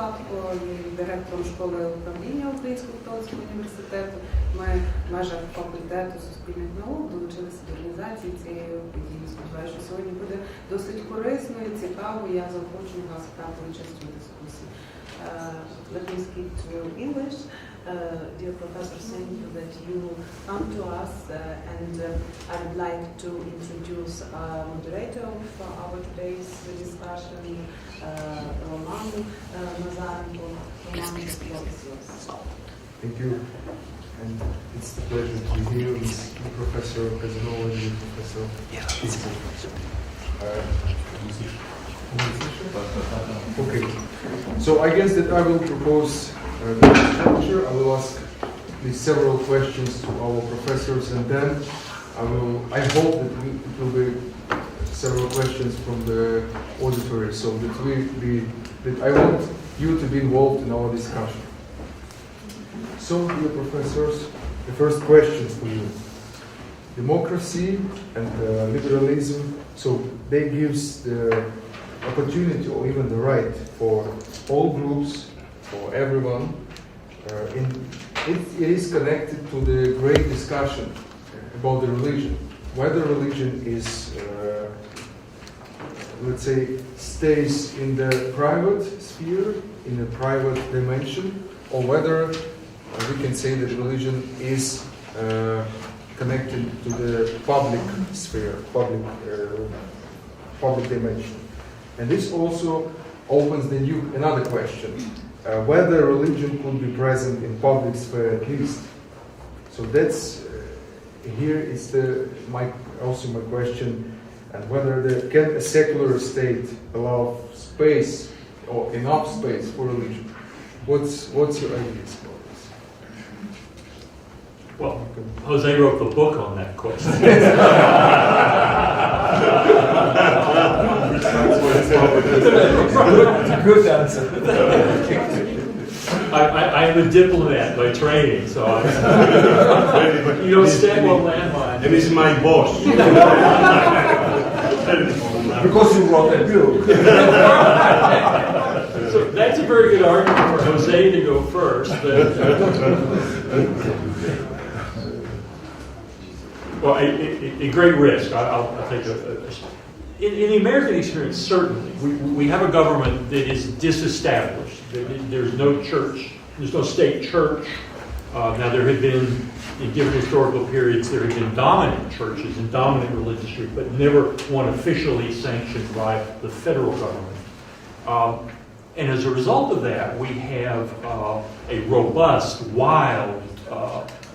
став директором школи управління Українського католицького університету. Ми в межах факультету суспільних наук долучилися до організації цієї події. Сподіваюся, що сьогодні буде досить корисною, цікавою. Я заохочую вас брати участь у дискусії. Let me speak to English. Dear Professor, thank you that you come to us, and I would like to introduce our moderator for our today's discussion, Roman Nazarenko. Thank you, and it's a pleasure to be here with Professor Casanova and Professor. Okay, so I guess that I will propose the structure. I will ask these several questions to our professors, and then I hope that it will be several questions from the auditory, so that I want you to be involved in our discussion. So, dear professors, the first question for you: democracy and liberalism. So they gives the opportunity or even the right for all groups, for everyone. It is connected to the great discussion about the religion. Whether religion is, let's say, stays in the private sphere, in the private dimension, or whether we can say that religion is connected to the public sphere, public dimension. And this also opens another question, whether religion could be present in public sphere at least. So that's, here is also my question, and whether can a secular state allow space or enough space for religion? What's your ideas about this? Well, Jose wrote the book on that question. Good answer. I am a diplomat by training, so you don't stand on landmines. And he's my boss. Because you wrote a book. So that's a very good argument for Jose to go first. Well, a great risk. I'll take in the American experience, certainly, we have a government that is disestablished. There's no church, there's no state church. Now there have been, in different historical periods, there have been dominant churches and dominant religious groups, but never one officially sanctioned by the federal government. And as a result of that, we have a robust, wild,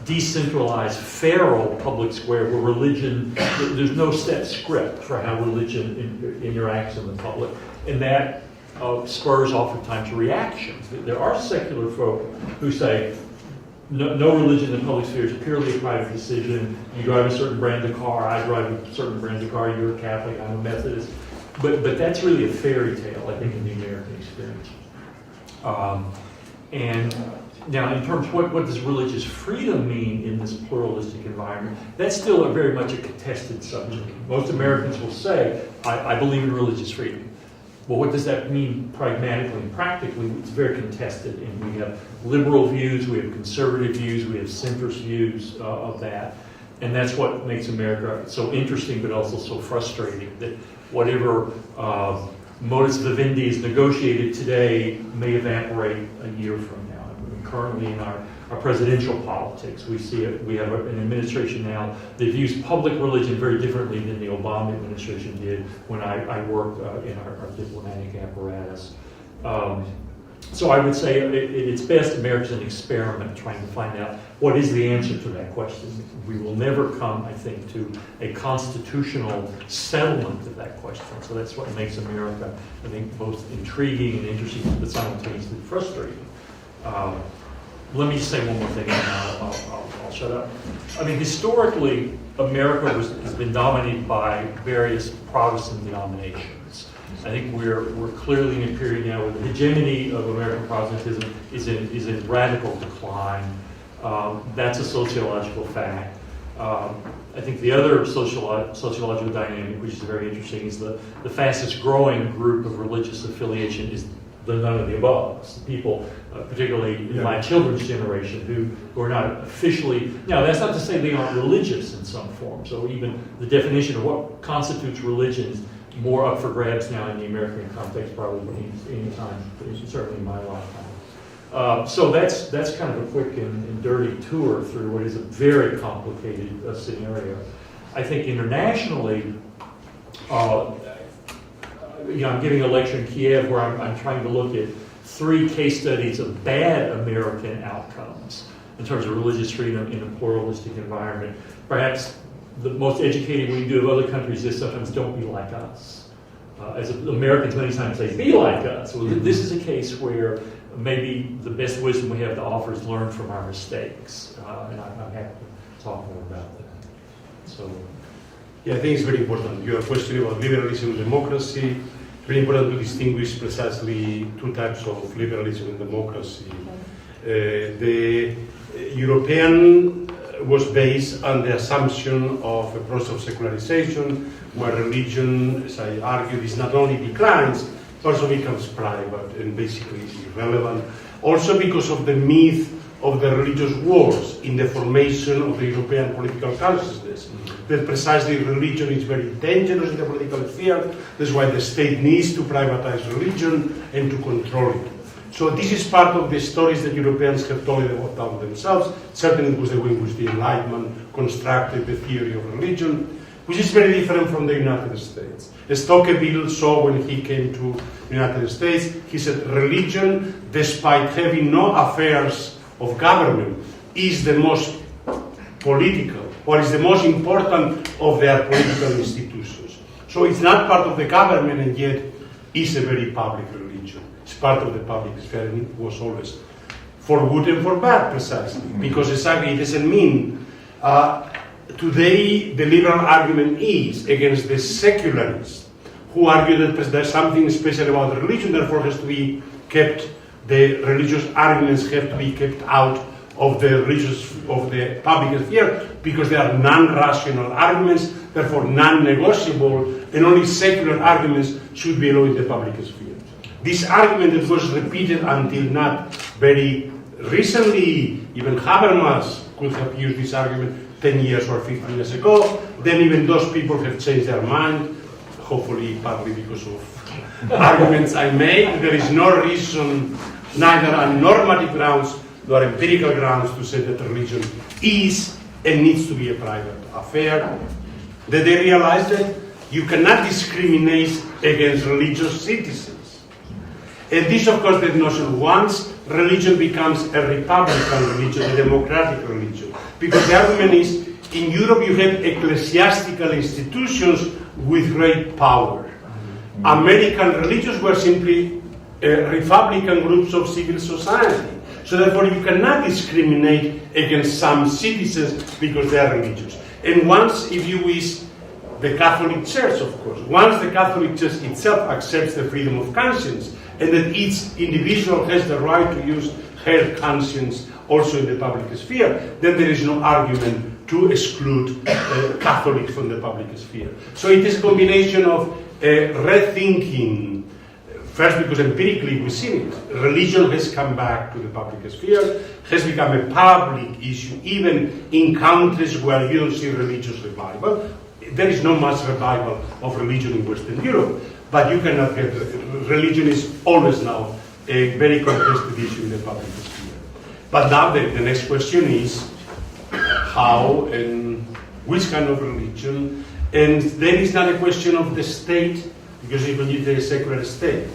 decentralized, feral public square where religion, there's no set script for how religion interacts in the public. And that spurs oftentimes reactions. There are secular folk who say, no religion in the public sphere is purely a private decision. You drive a certain brand of car, I drive a certain brand of car, you're a Catholic, I'm a Methodist. But that's really a fairy tale, I think, in the American experience. And now, in terms of what does religious freedom mean in this pluralistic environment, that's still very much a contested subject. Most Americans will say, I believe in religious freedom. Well, what does that mean pragmatically and practically? It's very contested, and we have liberal views, we have conservative views, we have centrist views of that. And that's what makes America so interesting, but also so frustrating, that whatever modus vivendi is negotiated today may evaporate a year from now. Currently in our presidential politics, we have an administration now that views public religion very differently than the Obama administration did when I worked in our diplomatic apparatus. So I would say at its best, America's an experiment trying to find out what is the answer to that question. We will never come, I think, to a constitutional settlement of that question. So that's what makes America, I think, both intriguing and interesting, but simultaneously frustrating. Let me just say one more thing, and then I'll shut up. I mean, historically, America has been dominated by various Protestant denominations. I think we're clearly in a period now where the hegemony of American Protestantism is in radical decline. That's a sociological fact. I think the other sociological dynamic, which is very interesting, is the fastest growing group of religious affiliation is the none of the above. People, particularly my children's generation, who are not officially, now that's not to say they aren't religious in some form, so even the definition of what constitutes religion is more up for grabs now in the American context probably than any time, certainly in my lifetime. So that's kind of a quick and dirty tour through what is a very complicated scenario. I think internationally, I'm giving a lecture in Kiev where I'm trying to look at 3 case studies of bad American outcomes in terms of religious freedom in a pluralistic environment. Perhaps the most educated we do of other countries is sometimes don't be like us. As Americans many times say, be like us. Well, this is a case where maybe the best wisdom we have to offer is learn from our mistakes. And I'm happy to talk more about that. So. Yeah, I think it's very important. Your question about liberalism and democracy, very important to distinguish precisely 2 types of liberalism and democracy. The European was based on the assumption of a process of secularization, where religion, as I argued, is not only declines, but also becomes private and basically irrelevant. Also because of the myth of the religious wars in the formation of the European political consciousness. That precisely religion is very dangerous in the political sphere. That's why the state needs to privatize religion and to control it. So this is part of the stories that Europeans have told about themselves. Certainly it was the way in which the Enlightenment constructed the theory of religion, which is very different from the United States. As Tocqueville saw when he came to the United States, he said religion, despite having no affairs of government, is the most political, or is the most important of their political institutions. So it's not part of the government, and yet is a very public religion. It's part of the public sphere, and it was always for good and for bad, precisely. Because exactly it doesn't mean, today the liberal argument is against the secularists, who argue that there's something special about religion, therefore has to be kept, the religious arguments have to be kept out of the public sphere, because they are non-rational arguments, therefore non-negotiable, and only secular arguments should be allowed in the public sphere. This argument that was repeated until not very recently, even Habermas could have used this argument 10 years or 15 years ago, then even those people have changed their mind, hopefully partly because of arguments I made. There is no reason, neither on normative grounds nor empirical grounds, to say that religion is and needs to be a private affair. That they realize that you cannot discriminate against religious citizens. And this, of course, the notion, once religion becomes a republican religion, a democratic religion, because the argument is, in Europe you have ecclesiastical institutions with great power. American religions were simply republican groups of civil society. So therefore you cannot discriminate against some citizens because they are religious. And once, if you wish, the Catholic Church, of course, once the Catholic Church itself accepts the freedom of conscience, and that each individual has the right to use her conscience also in the public sphere, then there is no argument to exclude Catholics from the public sphere. So it is a combination of rethinking. First, because empirically we've seen it. Religion has come back to the public sphere, has become a public issue, even in countries where you don't see religious revival. There is no much revival of religion in Western Europe, but you cannot get, religion is always now a very contested issue in the public sphere. But now the next question is, how and which kind of religion? And then it's not a question of the state, because even if there is a secular state.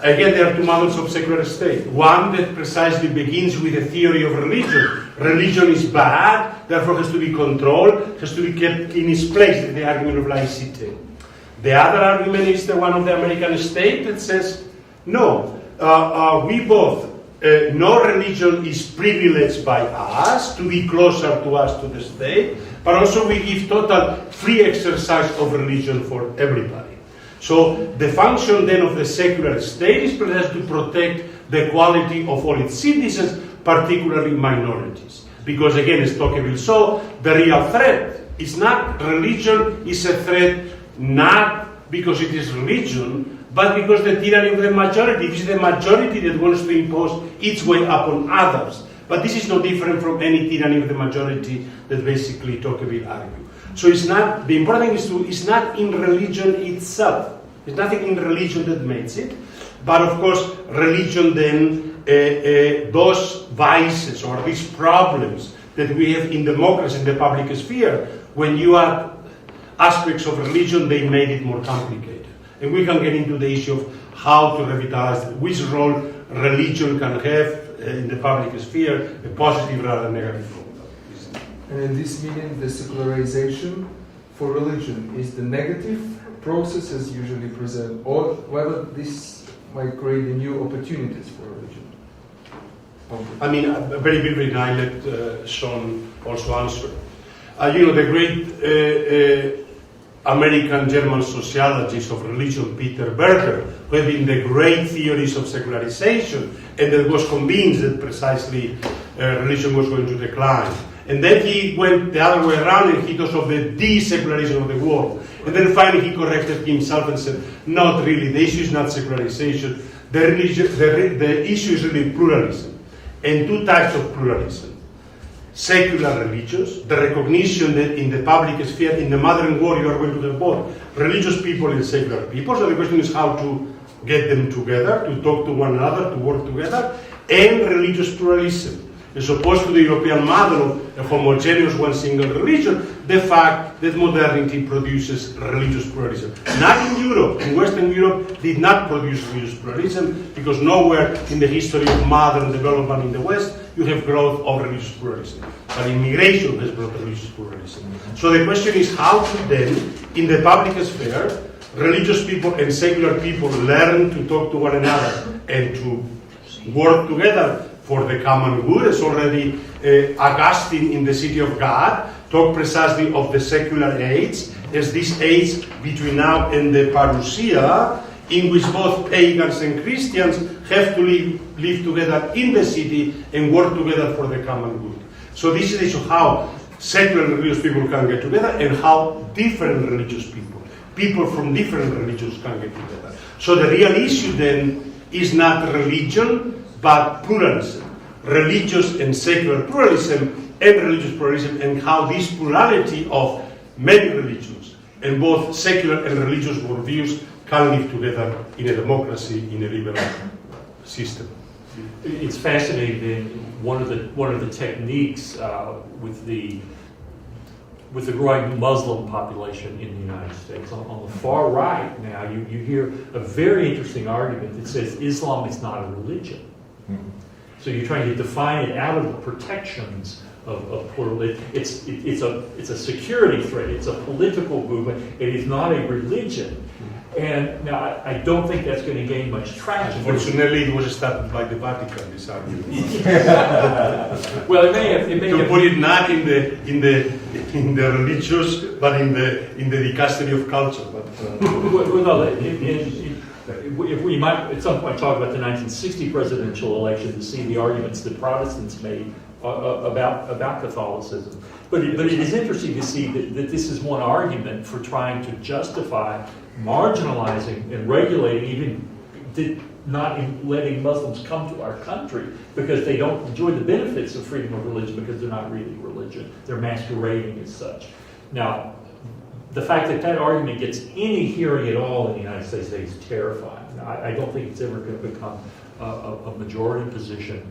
Again, there are 2 models of secular state. One that precisely begins with a theory of religion. Religion is bad, therefore has to be controlled, has to be kept in its place, the argument of laicity. The other argument is the one of the American state that says, no, we both, no religion is privileged by us to be closer to us, to the state, but also we give total free exercise of religion for everybody. So the function then of the secular state is precisely to protect the quality of all its citizens, particularly minorities. Because again, as Tocqueville saw, the real threat is not religion, is a threat not because it is religion, but because the tyranny of the majority. This is the majority that wants to impose its way upon others. But this is no different from any tyranny of the majority that basically Tocqueville argued. So it's not, the important thing is it's not in religion itself. There's nothing in religion that makes it. But of course, religion then, those vices or these problems that we have in democracy, in the public sphere, when you add aspects of religion, they made it more complicated. And we can get into the issue of how to revitalize, which role religion can have in the public sphere, a positive rather than negative role. And in this meaning, the secularization for religion is the negative process as usually present, or whether this might create new opportunities for religion. I mean, very briefly, and I let Sean also answer. You know, the great American German sociologist of religion, Peter Berger, who had been the great theories of secularization, and that was convinced that precisely religion was going to decline. And then he went the other way around and he thought of the desecularization of the world. And then finally he corrected himself and said, not really, the issue is not secularization, the issue is really pluralism. And two types of pluralism. Secular religious, the recognition that in the public sphere, in the modern world, you are going to have both religious people and secular people. So the question is how to get them together, to talk to one another, to work together, and religious pluralism. As opposed to the European model of a homogeneous one single religion, the fact that modernity produces religious pluralism. Not in Europe. In Western Europe did not produce religious pluralism because nowhere in the history of modern development in the West you have growth of religious pluralism. But immigration has brought religious pluralism. So the question is how to then, in the public sphere, religious people and secular people learn to talk to one another and to work together for the common good. As already Augustine in the City of God talked precisely of the secular age as this age between now and the parousia, in which both pagans and Christians have to live together in the city and work together for the common good. So this is the issue how secular and religious people can get together and how different religious people from different religions can get together. So the real issue then is not religion, but pluralism, religious and secular pluralism, and religious pluralism, and how this plurality of many religions and both secular and religious worldviews can live together in a democracy, in a liberal system. It's fascinating. One of the techniques with the growing Muslim population in the United States. On the far right now, you hear a very interesting argument that says Islam is not a religion. Mm-hmm. So you're trying to define it out of the protections of pluralism. It's a security threat. It's a political movement. It is not a religion. And now I don't think that's going to gain much traction. Fortunately, it was started by the Vatican. This argument. Well, it may to have put it not in the religious, but in the dicastery of culture. But well, no, if we might at some point talk about the 1960 presidential election to see the arguments that Protestants made about Catholicism. But it is interesting to see that this is one argument for trying to justify marginalizing and regulating, even not letting Muslims come to our country because they don't enjoy the benefits of freedom of religion because they're not really religion. They're masquerading as such. Now, the fact that argument gets any hearing at all in the United States today is terrifying. I don't think it's ever going to become a majority position.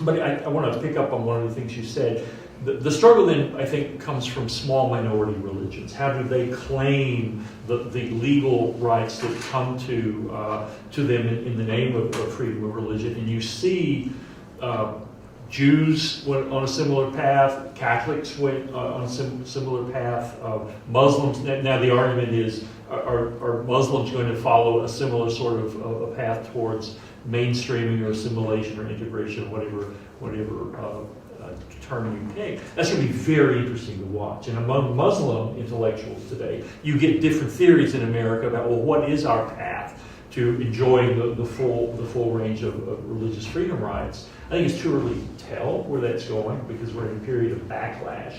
But I want to pick up on one of the things you said. The struggle then, I think, comes from small minority religions. How do they claim the legal rights that come to them in the name of freedom of religion? And you see Jews went on a similar path, Catholics went on a similar path, Muslims. Now the argument is, are Muslims going to follow a similar sort of a path towards mainstreaming or assimilation or integration, whatever term you pick? That's going to be very interesting to watch. And among Muslim intellectuals today, you get different theories in America about, well, what is our path to enjoying the full range of religious freedom rights? I think it's too early to tell where that's going because we're in a period of backlash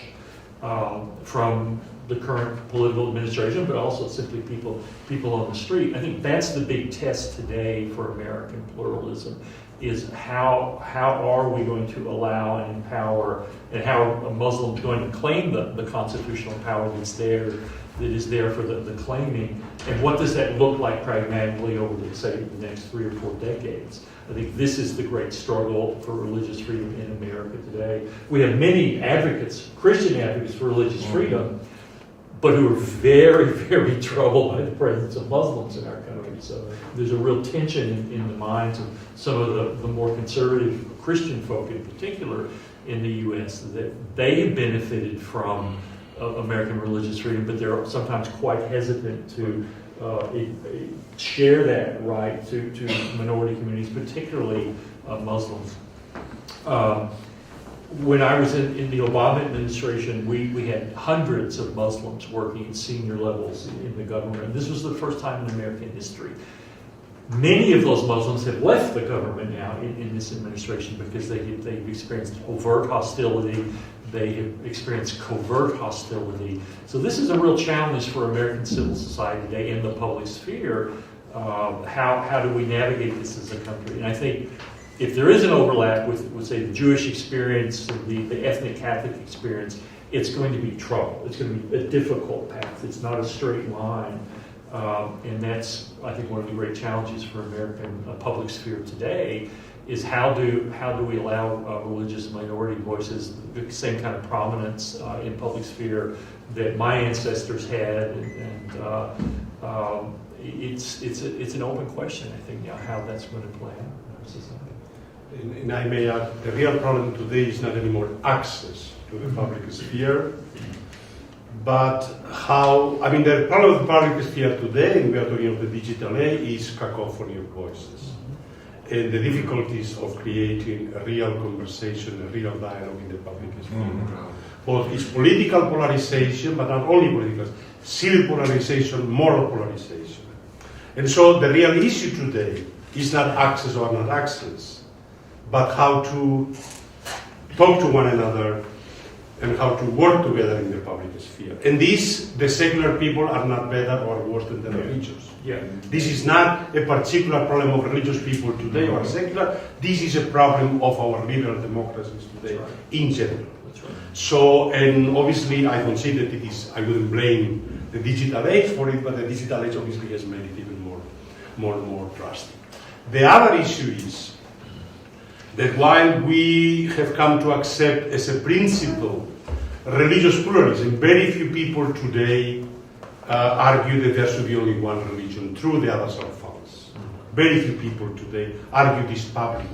from the current political administration, but also simply people on the street. I think that's the big test today for American pluralism, is how are we going to allow and empower, and how are Muslims going to claim the constitutional power that is there for the claiming, and what does that look like pragmatically over, say, the next 3 or 4 decades? I think this is the great struggle for religious freedom in America today. We have many advocates, Christian advocates for religious freedom, but who are very, very troubled by the presence of Muslims in our country. So there's a real tension in the minds of some of the more conservative Christian folk in particular in the U.S. that they have benefited from American religious freedom, but they're sometimes quite hesitant to share that right to minority communities, particularly Muslims. When I was in the Obama administration, we had hundreds of Muslims working at senior levels in the government. This was the first time in American history. Many of those Muslims have left the government now in this administration because they've experienced overt hostility. They have experienced covert hostility. So this is a real challenge for American civil society today in the public sphere. How do we navigate this as a country? And I think if there is an overlap with say, the Jewish experience, the ethnic Catholic experience, it's going to be trouble. It's going to be a difficult path. It's not a straight line. And that's, I think, one of the great challenges for American public sphere today is how do we allow religious minority voices the same kind of prominence in public sphere that my ancestors had, and it's an open question, I think, now how that's going to play out in our society. And I may add, the real problem today is not anymore access to the public sphere, but the problem of the public sphere today, and we are talking of the digital age, is cacophony of voices. And the difficulties of creating a real conversation, a real dialogue in the public sphere. Both its political polarization, but not only political, civil polarization, moral polarization. And so the real issue today is not access or not access, but how to talk to one another and how to work together in the public sphere. And this, the secular people are not better or worse than the religious. Yeah. This is not a particular problem of religious people today or secular. This is a problem of our liberal democracies today in general. That's right. So, and obviously I don't say that it is, I wouldn't blame the digital age for it, but the digital age obviously has made it even more drastic. The other issue is that while we have come to accept as a principle religious pluralism, very few people today argue that there should be only one religion. True, the others are false. Very few people today argue this publicly.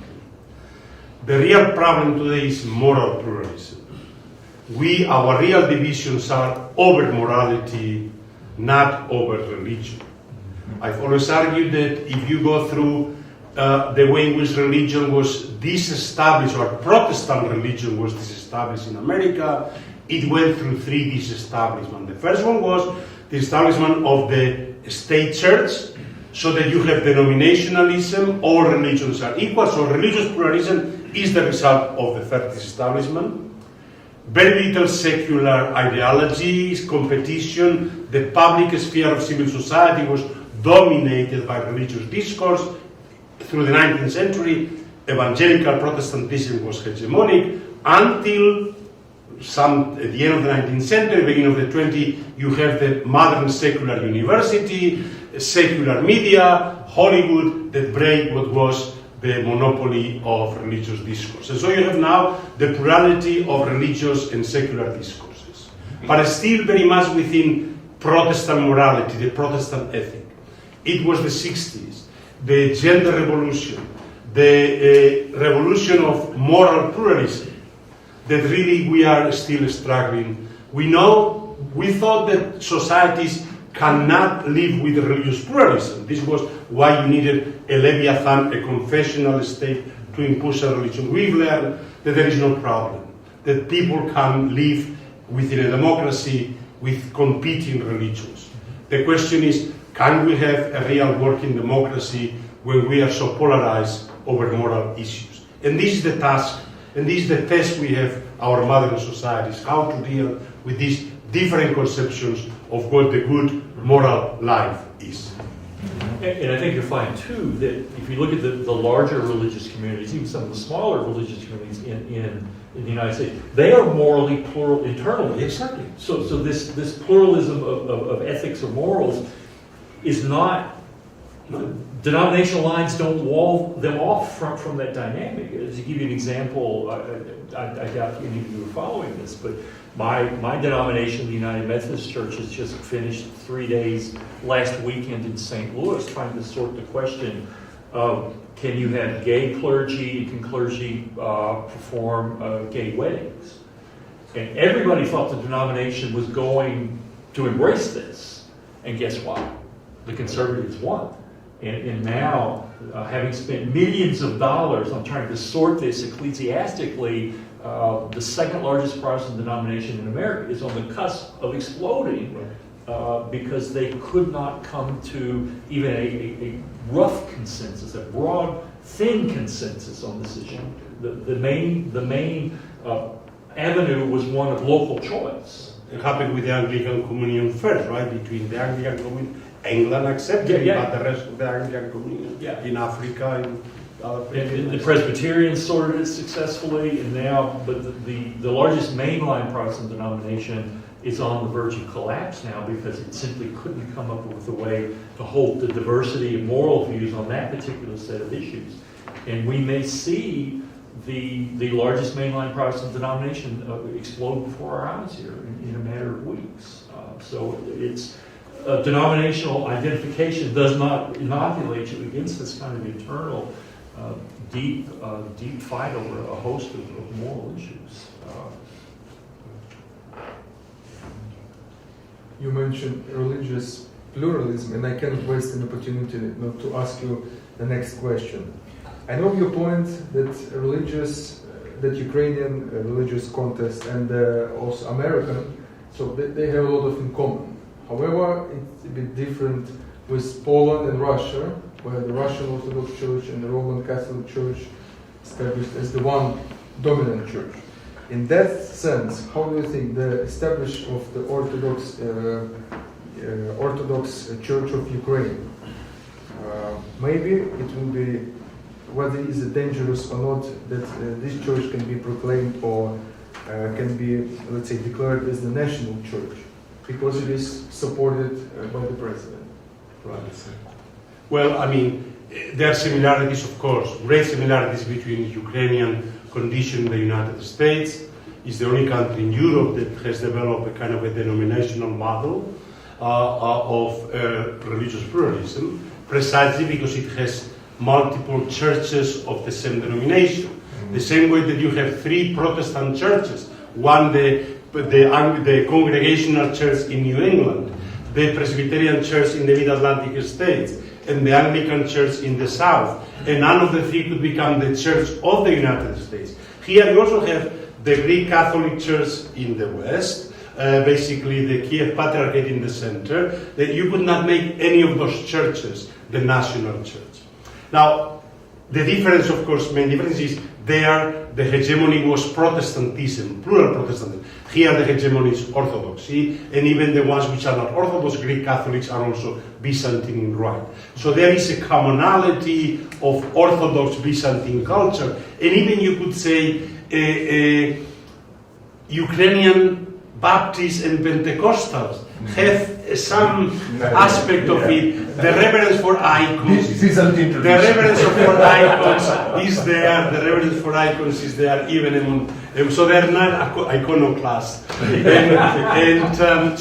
The real problem today is moral pluralism. Our real divisions are over morality, not over religion. I've always argued that if you go through the way in which religion was disestablished, or Protestant religion was disestablished in America, it went through 3 disestablishments. The first one was the establishment of the state church, so that you have denominationalism, all religions are equal, so religious pluralism is the result of the first disestablishment. Very little secular ideologies, competition, the public sphere of civil society was dominated by religious discourse. Through the 19th century, evangelical Protestantism was hegemonic until at the end of the 19th century, beginning of the 20th, you have the modern secular university, secular media, Hollywood, that break what was the monopoly of religious discourse. And so you have now the plurality of religious and secular discourses, but still very much within Protestant morality, the Protestant ethic. It was the 60s, the gender revolution, the revolution of moral pluralism, that really we are still struggling. We thought that societies cannot live with religious pluralism. This was why you needed a Leviathan, a confessional state to impose a religion. We've learned that there is no problem, that people can live within a democracy with competing religions. The question is, can we have a real working democracy when we are so polarized over moral issues? And this is the task, and this is the test we have our modern societies, how to deal with these different conceptions of what the good moral life is. And I think you'll find too that if you look at the larger religious communities, even some of the smaller religious communities in the United States, they are morally plural internally. Exactly. So this pluralism of ethics or morals is not, denominational lines don't wall them off from that dynamic. To give you an example, I doubt any of you are following this, but my denomination, the United Methodist Church, has just finished 3 days last weekend in St. Louis trying to sort the question of, can you have gay clergy, can clergy perform gay weddings? And everybody thought the denomination was going to embrace this. And guess what? The conservatives won. And now, having spent millions of dollars on trying to sort this ecclesiastically, the second largest Protestant denomination in America is on the cusp of exploding because they could not come to even a rough consensus, a broad, thin consensus on this issue. The main avenue was one of local choice. It happened with the Anglican Communion first, right? Between the Anglican Communion, England accepted it, but the rest of the Anglican Communion in Africa and other places. And the Presbyterians sorted it successfully, and now, but the largest mainline Protestant denomination is on the verge of collapse now because it simply couldn't come up with a way to hold the diversity of moral views on that particular set of issues. And we may see the largest mainline Protestant denomination explode before our eyes here in a matter of weeks. So it's denominational identification does not inoculate you against this kind of internal, deep fight over a host of moral issues. You mentioned religious pluralism, and I cannot waste an opportunity not to ask you the next question. I know your point that Ukrainian religious contest and also American, so they have a lot of in common. However, it's a bit different with Poland and Russia, where the Russian Orthodox Church and the Roman Catholic Church established as the one dominant church. In that sense, how do you think the establishment of the Orthodox Church of Ukraine, maybe it will be, whether is it dangerous or not, that this church can be proclaimed or can be, let's say, declared as the national church, because it is supported by the president? Well, I mean, there are similarities, of course, great similarities between Ukrainian condition in the United States. It's the only country in Europe that has developed a kind of a denominational model of religious pluralism, precisely because it has multiple churches of the same denomination. Mm-hmm. The same way that you have 3 Protestant churches, one the Congregational Church in New England, the Presbyterian Church in the Mid-Atlantic states, and the Anglican Church in the South, and none of the 3 could become the Church of the United States. Here you also have the Greek Catholic Church in the West, basically the Kiev Patriarchate in the center, that you could not make any of those churches the national church. Now, the difference, of course, main difference is there the hegemony was Protestantism, plural Protestantism. Here the hegemony is Orthodoxy, and even the ones which are not Orthodox Greek Catholics are also Byzantine in rite. So there is a commonality of Orthodox Byzantine culture, and even you could say Ukrainian Baptists and Pentecostals have some aspect of it. The reverence for icons, the reverence for icons is there. The reverence for icons is there, even among, so they're not iconoclasts.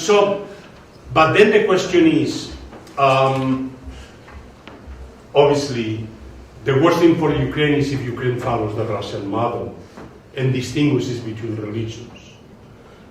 So, but then the question is, obviously, the worst thing for Ukraine is if Ukraine follows the Russian model and distinguishes between religions.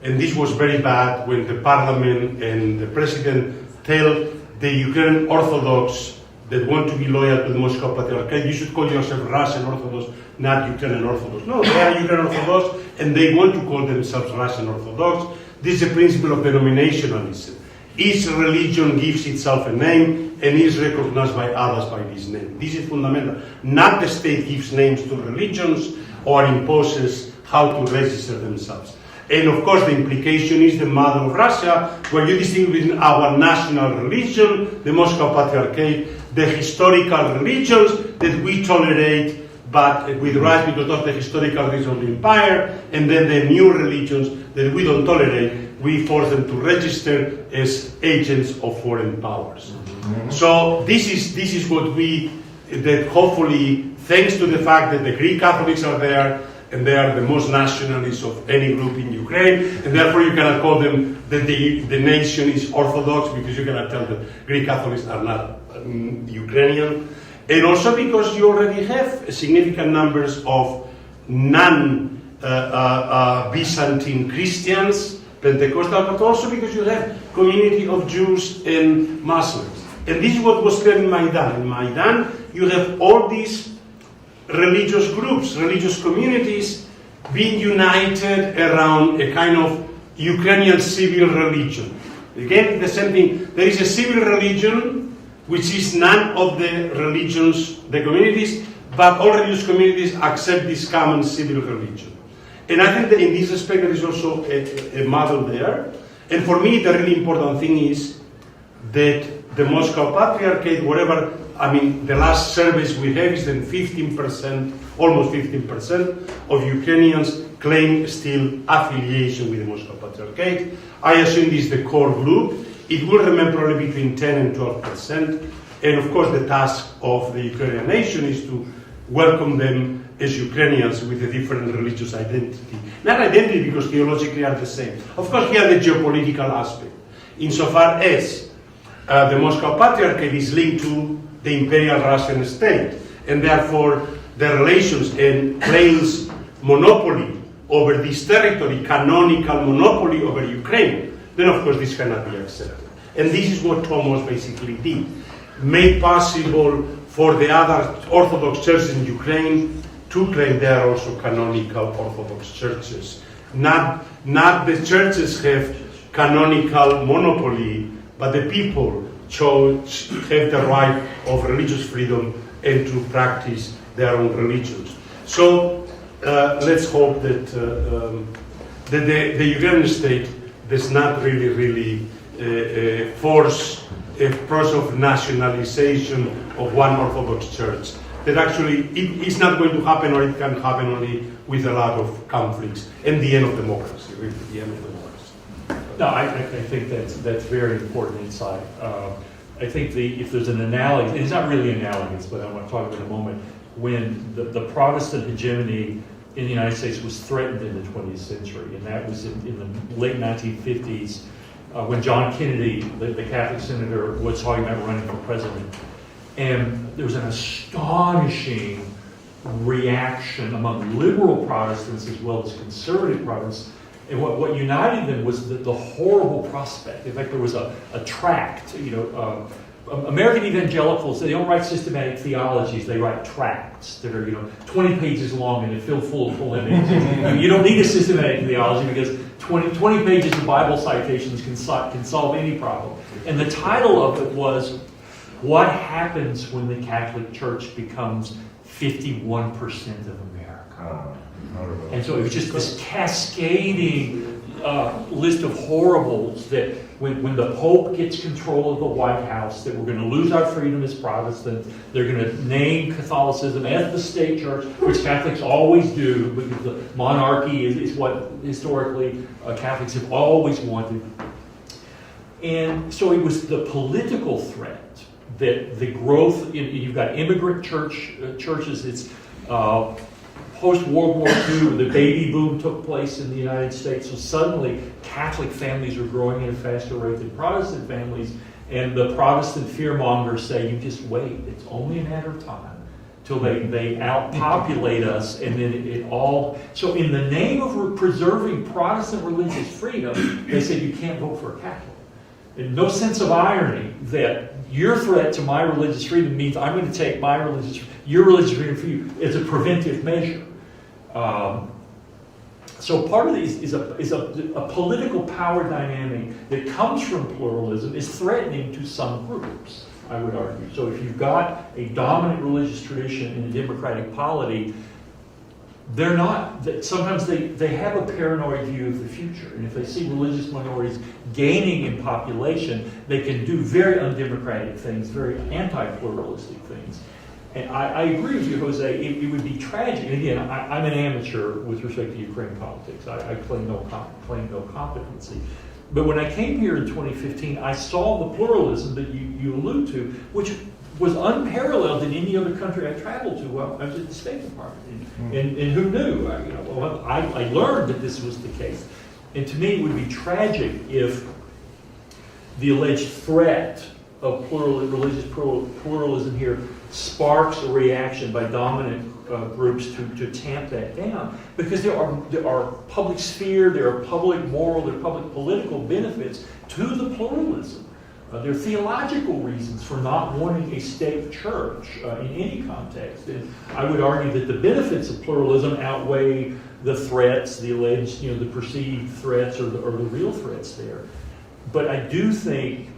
And this was very bad when the parliament and the president tell the Ukrainian Orthodox that want to be loyal to the Moscow Patriarchate, you should call yourself Russian Orthodox, not Ukrainian Orthodox. No, they are Ukrainian Orthodox and they want to call themselves Russian Orthodox. This is a principle of denominationalism. Each religion gives itself a name and is recognized by others by this name. This is fundamental. Not the state gives names to religions or imposes how to register themselves. And of course, the implication is the mother of Russia, where you distinguish between our national religion, the Moscow Patriarchate, the historical religions that we tolerate, but with rights because of the historical reason of the empire, and then the new religions that we don't tolerate, we force them to register as agents of foreign powers. Mm-hmm. So this is what that hopefully, thanks to the fact that the Greek Catholics are there, and they are the most nationalists of any group in Ukraine, and therefore you cannot call them that the nation is Orthodox, because you cannot tell that Greek Catholics are not Ukrainian, and also because you already have significant numbers of non-Byzantine Christians, Pentecostal, but also because you have community of Jews and Muslims. And this is what was there in Maidan. In Maidan, you have all these religious groups, religious communities being united around a kind of Ukrainian civil religion. Again, the same thing. There is a civil religion which is none of the religions, the communities, but all religious communities accept this common civil religion. And I think that in this respect there is also a model there. And for me, the really important thing is that the Moscow Patriarchate, the last surveys we have is that 15%, almost 15% of Ukrainians claim still affiliation with the Moscow Patriarchate. I assume this is the core group. It will remain probably between 10 and 12%. And of course, the task of the Ukrainian nation is to welcome them as Ukrainians with a different religious identity. Not identity because theologically are the same. Of course, here the geopolitical aspect. Insofar as the Moscow Patriarchate is linked to the imperial Russian state, and therefore the relations and claims monopoly over this territory, canonical monopoly over Ukraine, then of course this cannot be accepted. And this is what Thomas basically did. Made possible for the other Orthodox churches in Ukraine to claim they are also canonical Orthodox churches. Not the churches have canonical monopoly, but the people have the right of religious freedom and to practice their own religions. So let's hope that the Ukrainian state does not really force a process of nationalization of one Orthodox church. That actually it is not going to happen, or it can happen only with a lot of conflicts and the end of democracy, really, the end of democracy. No, I think that's very important insight. I think if there's an analogy, it's not really analogous, but I want to talk about it in a moment, when the Protestant hegemony in the United States was threatened in the 20th century, and that was in the late 1950s, when John Kennedy, the Catholic senator, was talking about running for president. And there was an astonishing reaction among liberal Protestants as well as conservative Protestants. And what united them was the horrible prospect. In fact, there was a tract, American evangelicals, they don't write systematic theologies, they write tracts that are, 20 pages long and they fill full of polemics. You don't need a systematic theology because 20 pages of Bible citations can solve any problem. And the title of it was, "What Happens When the Catholic Church Becomes 51% of America?" And so it was just this cascading list of horribles that when the Pope gets control of the White House, that we're going to lose our freedom as Protestants. They're going to name Catholicism as the state church, which Catholics always do, because the monarchy is what historically Catholics have always wanted. And so it was the political threat that the growth, you've got immigrant churches, it's post-World War II, the baby boom took place in the United States, so suddenly Catholic families are growing at a faster rate than Protestant families, and the Protestant fearmongers say, you just wait, it's only a matter of time till they outpopulate us, and then it all... So in the name of preserving Protestant religious freedom, they said you can't vote for a Catholic. And no sense of irony that your threat to my religious freedom means I'm going to take your religious freedom for you as a preventive measure. So part of this is a political power dynamic that comes from pluralism is threatening to some groups, I would argue. So if you've got a dominant religious tradition in a democratic polity, they're not, sometimes they have a paranoid view of the future. And if they see religious minorities gaining in population, they can do very undemocratic things, very anti-pluralistic things. And I agree with you, Jose, it would be tragic. And again, I'm an amateur with respect to Ukraine politics. I claim no competency. But when I came here in 2015, I saw the pluralism that you allude to, which was unparalleled in any other country I traveled to while I was at the State Department. And who knew? I learned that this was the case. And to me, it would be tragic if the alleged threat of religious pluralism here sparks a reaction by dominant groups to tamp that down, because there are public sphere, there are public moral, there are public political benefits to the pluralism. There are theological reasons for not wanting a state church in any context. And I would argue that the benefits of pluralism outweigh the threats, the alleged, the perceived threats or the real threats there. But I do think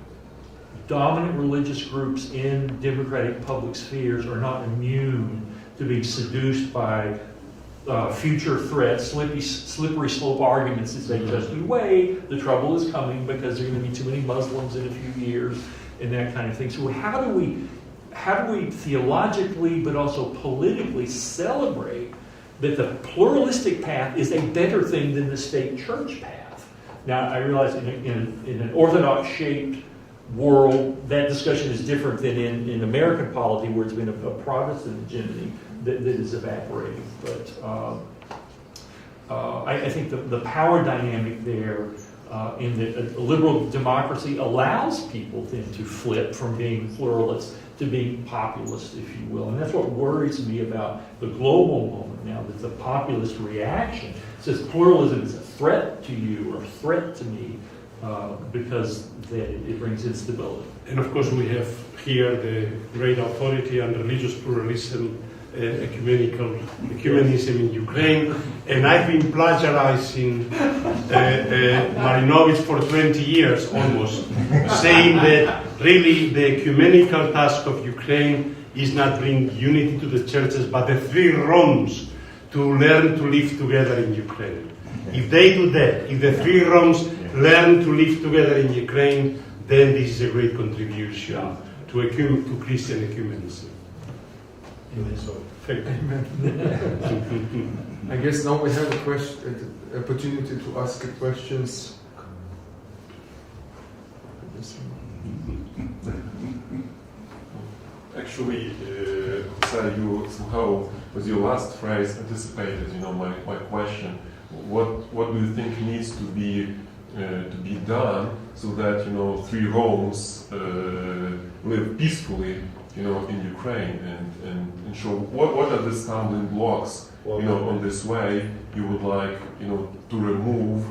dominant religious groups in democratic public spheres are not immune to being seduced by future threats, slippery slope arguments that say, just you wait, the trouble is coming because there are going to be too many Muslims in a few years, and that kind of thing. So how do we theologically but also politically celebrate that the pluralistic path is a better thing than the state church path? Now, I realize in an Orthodox-shaped world, that discussion is different than in American polity, where it's been a Protestant hegemony that is evaporating. But I think the power dynamic there in the liberal democracy allows people then to flip from being pluralist to being populist, if you will. And that's what worries me about the global moment now, that the populist reaction says pluralism is a threat to you or a threat to me, because it brings instability. And of course we have here the great authority on religious pluralism, ecumenism in Ukraine, and I've been plagiarizing Marinovich for 20 years almost, saying that really the ecumenical task of Ukraine is not bring unity to the churches, but the three Romes to learn to live together in Ukraine. If they do that, if the three Romes learn to live together in Ukraine, then this is a great contribution to Christian ecumenism. So, Amen. I guess now we have opportunity to ask questions. Actually, Sarah, you somehow, with your last phrase, anticipated, my question. What do you think needs to be done so that three Romes live peacefully, in Ukraine, and show what are the stumbling blocks, on this way you would like, to remove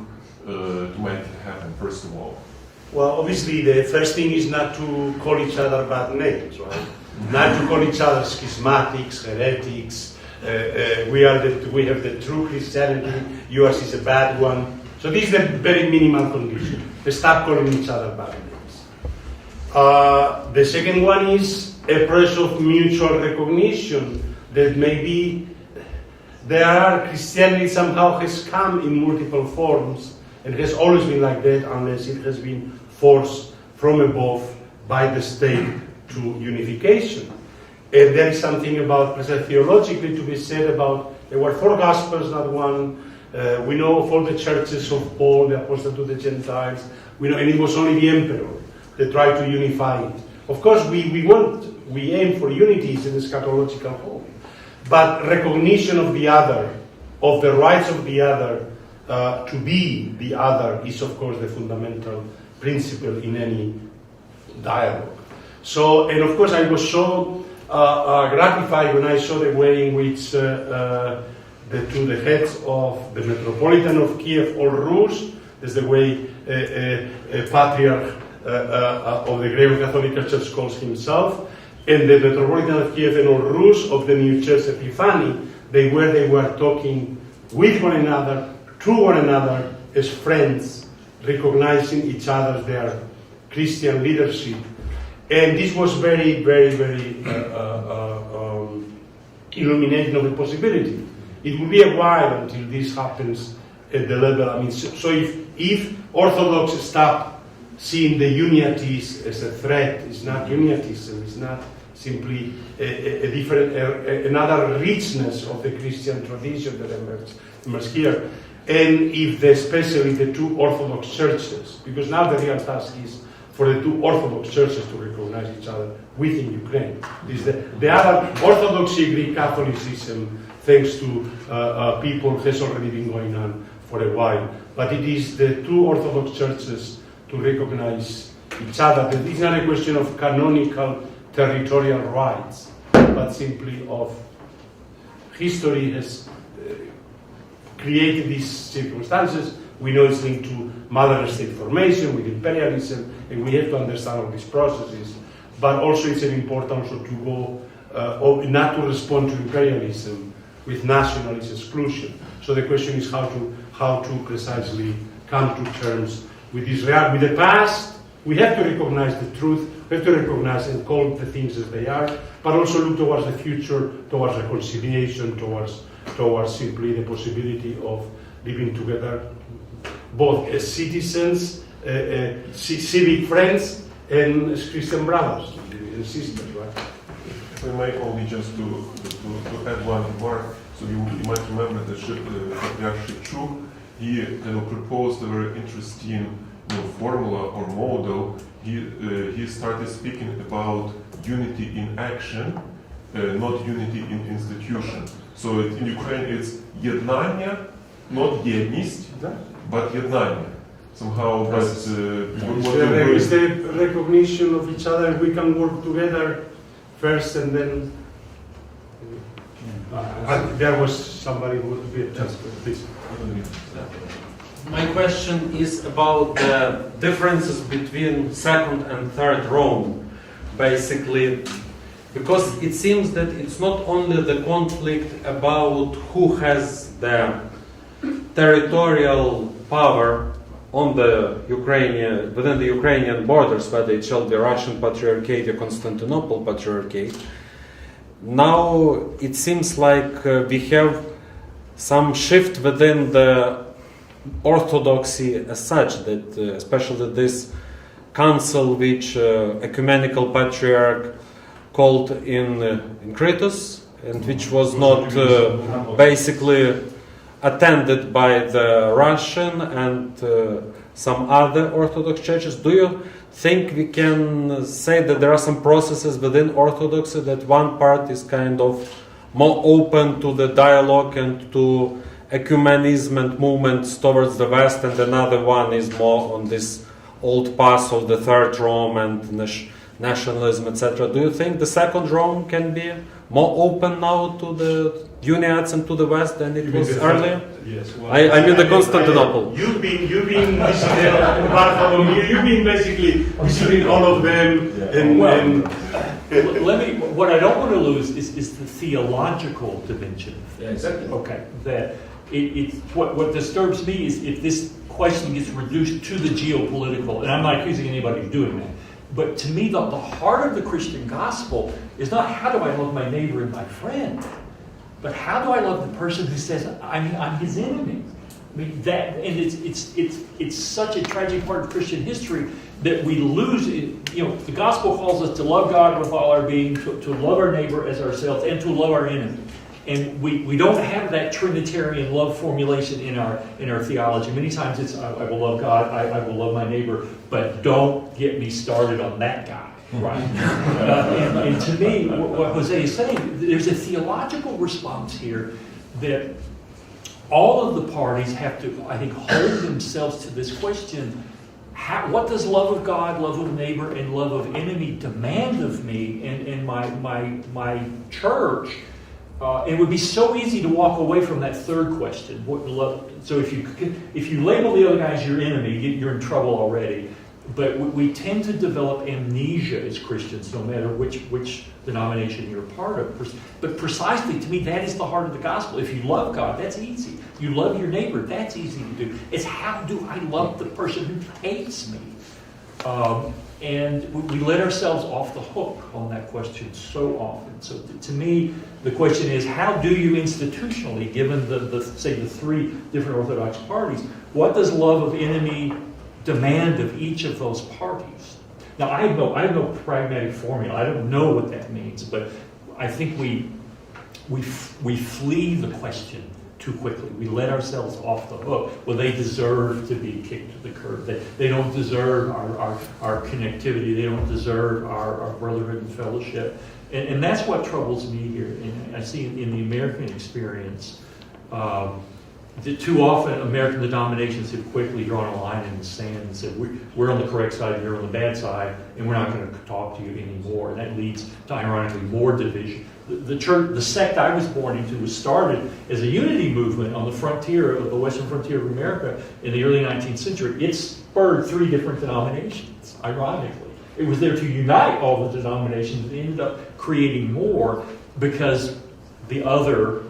to make it happen, first of all? Well, obviously the first thing is not to call each other bad names, right? Not to call each other schismatics, heretics. We have the true Christianity. Yours is a bad one. So this is the very minimal condition. They start calling each other bad names. The second one is a process of mutual recognition that maybe Christianity somehow has come in multiple forms and has always been like that, unless it has been forced from above by the state to unification. And there is something about, theologically, to be said about there were four Gospels, not one. We know of all the churches of Paul, the apostle to the Gentiles. We know, and it was only the emperor that tried to unify it. Of course, we aim for unity in the eschatological hope, but recognition of the other, of the rights of the other, to be the other, is of course the fundamental principle in any dialogue. So, and of course, I was so gratified when I saw the way in which the heads of the Metropolitan of Kiev, or Rus, that's the way a patriarch of the Greco Catholic Church calls himself, and the Metropolitan of Kiev and all Rus of the new Church Epiphany, they were talking with one another, to one another, as friends, recognizing each other, their Christian leadership. And this was very, very, very illuminating of the possibility. it will be a while until this happens at the level. I mean, so if Orthodox stop seeing the unities as a threat, it's not unitism, it's not simply a different, another richness of the Christian tradition that emerges here. And if especially the two Orthodox churches, because now the real task is for the two Orthodox churches to recognize each other within Ukraine. This the other Orthodoxy, Greek Catholicism, thanks to people, has already been going on for a while. But it is the two Orthodox churches to recognize each other. It's not a question of canonical territorial rights, but simply of history has created these circumstances. We know it's linked to mother state formation with imperialism, and we have to understand all these processes. But also it's important also to go, not to respond to imperialism with nationalist exclusion. So the question is how to precisely come to terms with this with the past. We have to recognize the truth, we have to recognize and call the things as they are, but also look towards the future, towards reconciliation, towards simply the possibility of living together, both as citizens, civic friends, and as Christian brothers and sisters, right? If I may only just to add one remark, so you might remember that Patriarch Shevchuk, he kind of proposed a very interesting formula or model. He started speaking about unity in action, not unity in institution. So in Ukraine it's jednanie, not jedność, but jednanie. Somehow, but it's the recognition of each other. We can work together first, and then there was somebody who would be please. My question is about the differences between second and third Rome, basically, because it seems that it's not only the conflict about who has the territorial power on the Ukrainian, within the Ukrainian borders, whether it shall be Russian Patriarchate or Constantinople Patriarchate. Now it seems like we have some shift within the Orthodoxy as such, that especially this council which ecumenical patriarch called in Kritos, and which was not basically attended by the Russian and some other Orthodox churches. Do you think we can say that there are some processes within Orthodoxy that one part is kind of more open to the dialogue and to ecumenism and movements towards the West, and another one is more on this old path of the Third Rome and nationalism, etc. Do you think the Second Rome can be more open now to the uniats and to the West than it was earlier? Yes. Well, I mean the Constantinople. You've been visiting Bartholomew. You've been basically visiting all of them. What I don't want to lose is the theological dimension. Yeah, exactly. Okay, that what disturbs me is if this question gets reduced to the geopolitical, and I'm not accusing anybody of doing that, but to me the heart of the Christian gospel is not how do I love my neighbor and my friend, but how do I love the person who says I'm his enemy. I mean that, and it's such a tragic part of Christian history that we lose it. You know, the gospel calls us to love God with all our being, to love our neighbor as ourselves, and to love our enemy. And we don't have that Trinitarian love formulation in our theology. Many times it's I will love God, I will love my neighbor, but don't get me started on that guy. Right? And to me, what Jose is saying, there's a theological response here that all of the parties have to, I think, hold themselves to this question. What does love of God, love of neighbor, and love of enemy demand of me and my church? It would be so easy to walk away from that third question. So if you label the other guy as your enemy, you're in trouble already. But we tend to develop amnesia as Christians, no matter which denomination you're a part of. But precisely, to me, that is the heart of the gospel. If you love God, that's easy. You love your neighbor, that's easy to do. It's how do I love the person who hates me? And we let ourselves off the hook on that question so often. So to me, the question is, how do you institutionally, given say the three different Orthodox parties, what does love of enemy demand of each of those parties? Now, I have no pragmatic formula. I don't know what that means, but I think we flee the question too quickly. We let ourselves off the hook. Well, they deserve to be kicked to the curb. They don't deserve our connectivity. They don't deserve our brotherhood and fellowship. And that's what troubles me here. And I see in the American experience, too often American denominations have quickly drawn a line in the sand and said, we're on the correct side and you're on the bad side, and we're not going to talk to you anymore. And that leads to, ironically, more division. The church, the sect I was born into, was started as a unity movement on the frontier of the western frontier of America in the early 19th century. It spurred three different denominations, ironically. It was there to unite all the denominations. It ended up creating more because the other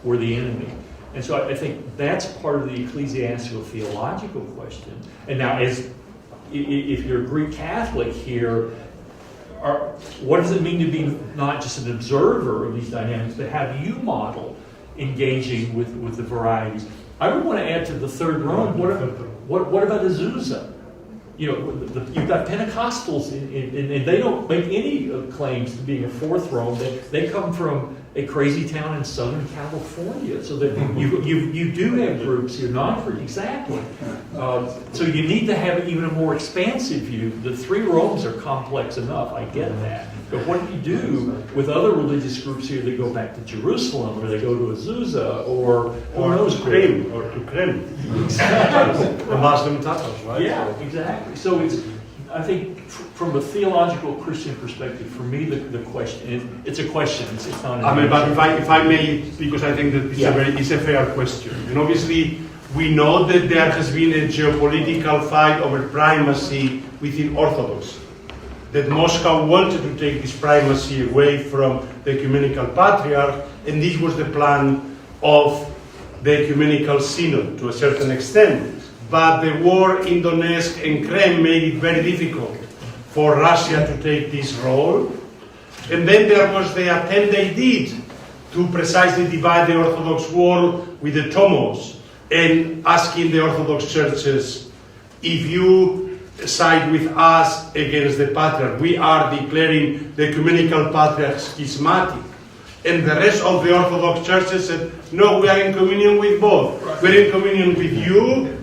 were the enemy. And so I think that's part of the ecclesiastical theological question. And now, if you're a Greek Catholic here, what does it mean to be not just an observer of these dynamics, but how do you model engaging with the varieties? I would want to add to the third Rome, what about Azusa? You know, you've got Pentecostals, and they don't make any claims to being a fourth Rome. They come from a crazy town in Southern California, so that you do have groups here, exactly. So you need to have even a more expansive view. The three Romes are complex enough, I get that. But what do you do with other religious groups here that go back to Jerusalem, or they go to Azusa, or to Krem, or to Krem? Exactly. The Muslim Tatars, right? Yeah, exactly. So I think from a theological Christian perspective, for me, the question, it's a question, it's not an but if I may, because I think that it's a fair question. And obviously, we know that there has been a geopolitical fight over primacy within Orthodoxy. That Moscow wanted to take this primacy away from the ecumenical patriarch, and this was the plan of the ecumenical synod to a certain extent. But the war in Donetsk and Crimea made it very difficult for Russia to take this role. And then there was the attempt they did to precisely divide the Orthodox world with the Tomos, and asking the Orthodox churches, if you side with us against the Patriarch, we are declaring the ecumenical Patriarch schismatic. And the rest of the Orthodox churches said, no, we are in communion with both. We're in communion with you,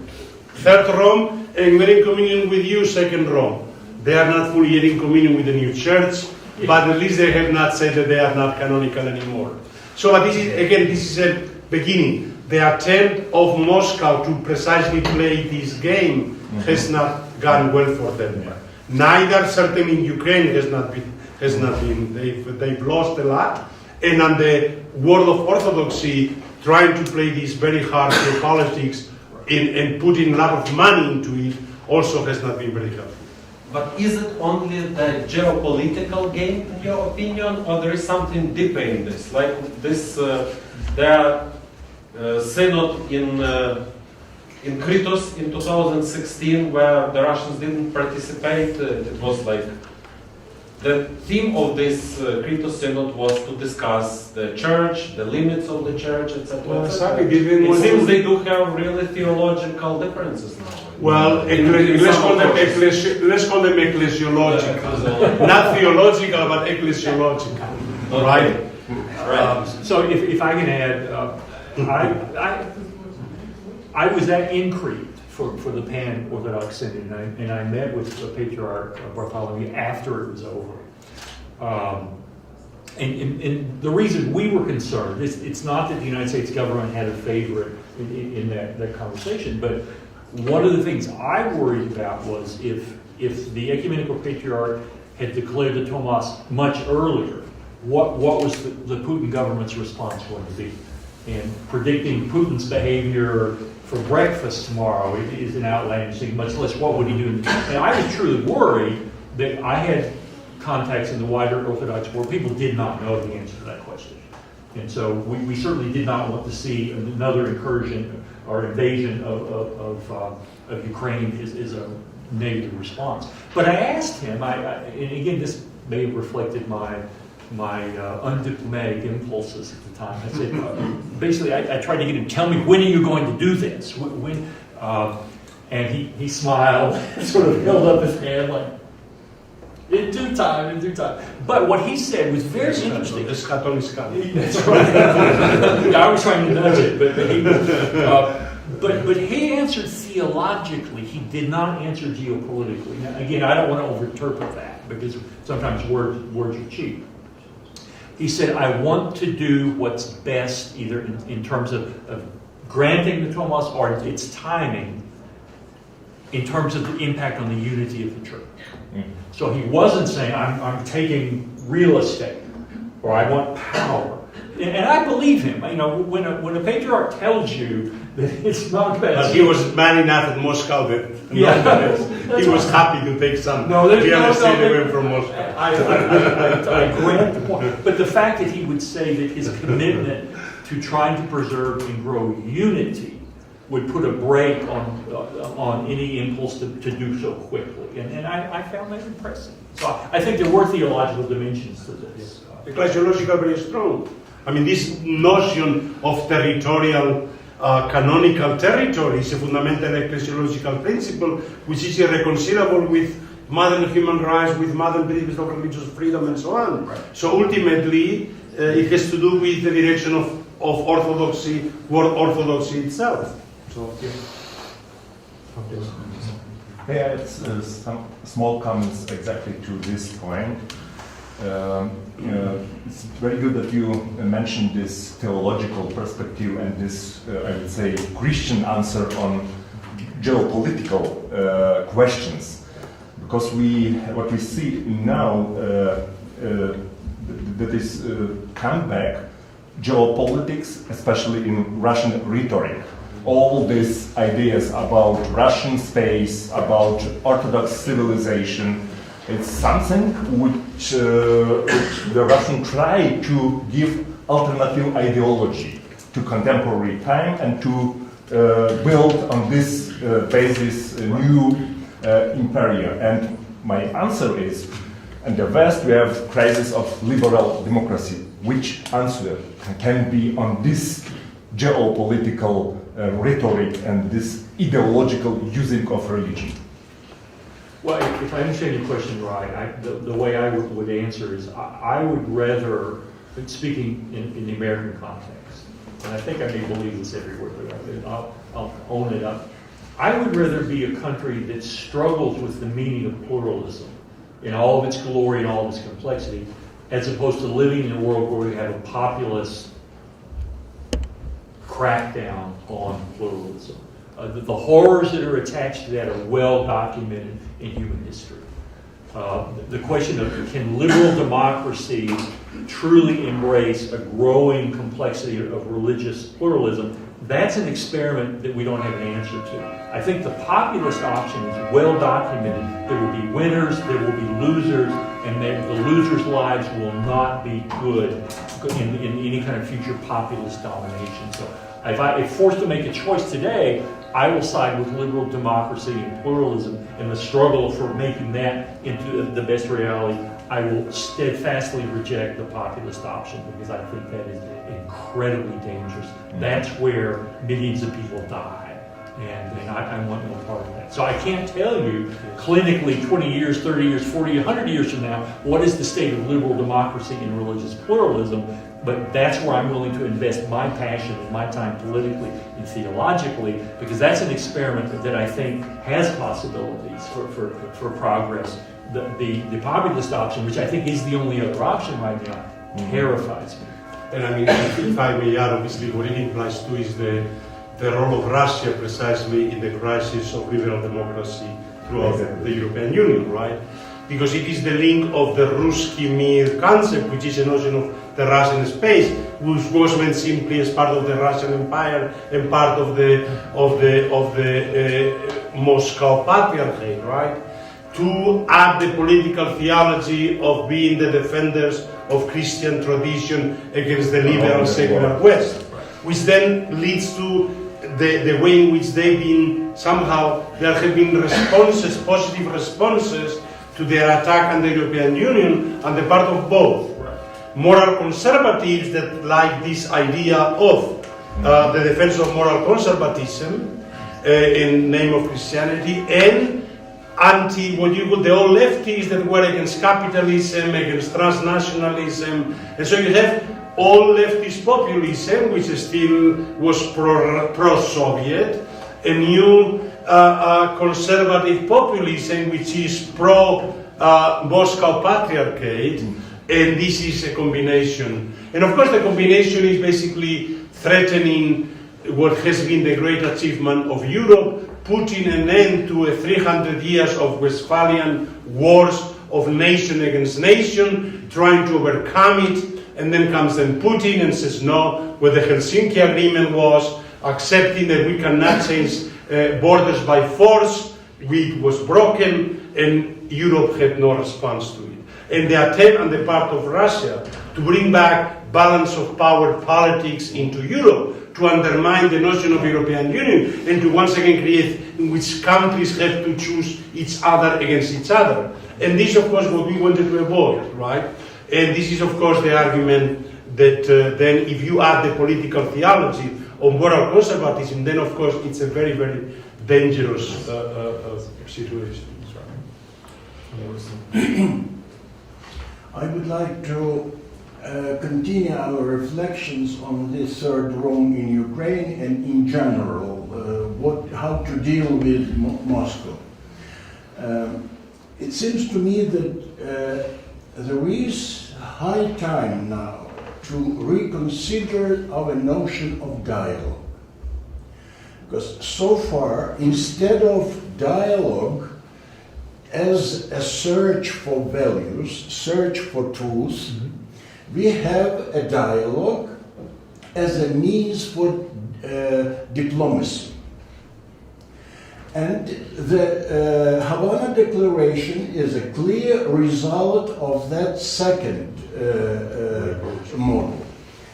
Third Rome, and we're in communion with you, Second Rome. They are not fully yet in communion with the new church, but at least they have not said that they are not canonical anymore. So, but this is a beginning. The attempt of Moscow to precisely play this game has not gone well for them. Neither, certainly in Ukraine, has not been. They've lost a lot. And on the world of Orthodoxy, trying to play this very hard geopolitics and putting a lot of money into it also has not been very helpful. But is it only the geopolitical game, in your opinion, or there is something deeper in this? Like this, the synod in Kritos in 2016, where the Russians didn't participate. It was like the theme of this Kritos synod was to discuss the church, the limits of the church, etc. It seems they do have really theological differences now. Well, let's call them ecclesiological. Not theological, but ecclesiological. Right? So if I can add, I was in Crete for the Pan-Orthodox Synod, and I met with the Patriarch Bartholomew after it was over. And the reason we were concerned, it's not that the United States government had a favorite in that conversation, but one of the things I worried about was if the Ecumenical Patriarch had declared the Tomos much earlier, what was the Putin government's response going to be? And predicting Putin's behavior for breakfast tomorrow is an outlandish thing, much less what would he do. And I was truly worried that I had contacts in the wider Orthodox world. People did not know the answer to that question. And so we certainly did not want to see another incursion or invasion of Ukraine is a negative response. But I asked him, and again, this may have reflected my undiplomatic impulses at the time. I said, basically, I tried to get him, tell me, when are you going to do this? And he smiled, sort of held up his hand like, in due time, in due time. But what he said was very interesting. The scaton is coming. That's right. I was trying to nudge it, but he answered theologically. He did not answer geopolitically. Now, again, I don't want to overinterpret that because sometimes words are cheap. He said, I want to do what's best, either in terms of granting the Tomos or its timing, in terms of the impact on the unity of the church. Mm-hmm. So he wasn't saying, I'm taking real estate, or I want power. And I believe him. You know, when a patriarch tells you that it's not best. But he was man enough in Moscow that he was happy to take some real estate away from Moscow. I grant the point. But the fact that he would say that his commitment to trying to preserve and grow unity would put a brake on any impulse to do so quickly. And I found that impressive. So I think there were theological dimensions to this. Ecclesiological very strong. I mean, this notion of territorial, canonical territory is a fundamental ecclesiological principle which is irreconcilable with modern human rights, with modern principles of religious freedom and so on. Right. So ultimately, it has to do with the direction of orthodoxy, world orthodoxy itself. So, yeah, it's some small comments exactly to this point. It's very good that you mentioned this theological perspective and this, I would say, Christian answer on geopolitical questions, because what we see now that is comeback geopolitics, especially in Russian rhetoric. All these ideas about Russian space, about Orthodox civilization, it's something which the Russians try to give alternative ideology to contemporary time and to build on this basis a new empire. And my answer is, in the West we have crisis of liberal democracy. Which answer can be on this geopolitical rhetoric and this ideological using of religion? Well, if I understand your question right, the way I would answer is I would rather, speaking in the American context, and I think I may believe this everywhere, but I'll own it up. I would rather be a country that struggles with the meaning of pluralism in all of its glory and all of its complexity, as opposed to living in a world where we have a populist crackdown on pluralism. The horrors that are attached to that are well documented in human history. The question of, can liberal democracy truly embrace a growing complexity of religious pluralism? That's an experiment that we don't have an answer to. I think the populist option is well documented. There will be winners, there will be losers, and the losers' lives will not be good in any kind of future populist domination. So if forced to make a choice today, I will side with liberal democracy and pluralism and the struggle for making that into the best reality. I will steadfastly reject the populist option because I think that is incredibly dangerous. That's where millions of people die. And I want no part of that. So I can't tell you clinically 20 years, 30 years, 40, 100 years from now, what is the state of liberal democracy and religious pluralism, but that's where I'm willing to invest my passion and my time politically and theologically, because that's an experiment that I think has possibilities for progress. The populist option, which I think is the only other option right now, terrifies me. And I mean, if I may add, obviously what it implies too is the role of Russia precisely in the crisis of liberal democracy throughout the European Union, right? Because it is the link of the Ruski Mir concept, which is a notion of the Russian space, which was meant simply as part of the Russian Empire and part of the Moscow Patriarchate, right? To add the political theology of being the defenders of Christian tradition against the liberal secular West, which then leads to the way in which they've been, somehow, there have been responses, positive responses to their attack on the European Union on the part of both. Moral conservatives that like this idea of the defense of moral conservatism in name of Christianity, and what you call the old lefties that were against capitalism, against transnationalism, and so you have all leftist populism, which still was pro-Soviet, a new conservative populism, which is pro-Moscow Patriarchate, and this is a combination. And of course the combination is basically threatening what has been the great achievement of Europe, putting an end to 300 years of Westphalian wars of nation against nation, trying to overcome it, and then comes then Putin and says no, what the Helsinki Agreement was, accepting that we cannot change borders by force, it was broken, and Europe had no response to it. And the attempt on the part of Russia to bring back balance of power politics into Europe, to undermine the notion of European Union, and to once again create in which countries have to choose each other against each other. And this, of course, what we wanted to avoid, right? And this is, of course, the argument that then if you add the political theology of moral conservatism, then, of course, it's a very, very dangerous situation. I would like to continue our reflections on this third Rome in Ukraine and in general, how to deal with Moscow. It seems to me that there is high time now to reconsider our notion of dialogue. Because so far, instead of dialogue as a search for values, search for truth, we have a dialogue as a means for diplomacy. And the Havana Declaration is a clear result of that second model.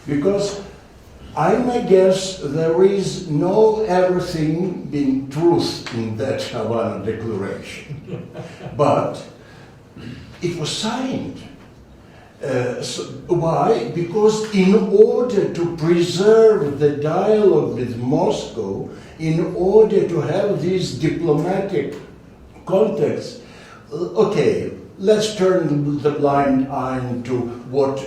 Because I may guess there is no everything being truth in that Havana Declaration. But it was signed. Why? Because in order to preserve the dialogue with Moscow, in order to have these diplomatic contacts, okay, let's turn the blind eye to what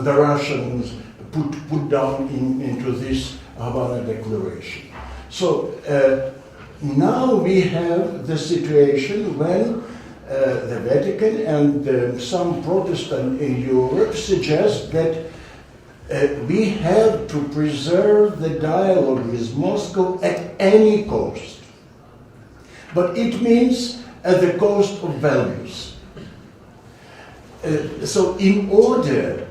the Russians put down into this Havana Declaration. So now we have the situation when the Vatican and some Protestant in Europe suggest that we have to preserve the dialogue with Moscow at any cost. But it means at the cost of values. So in order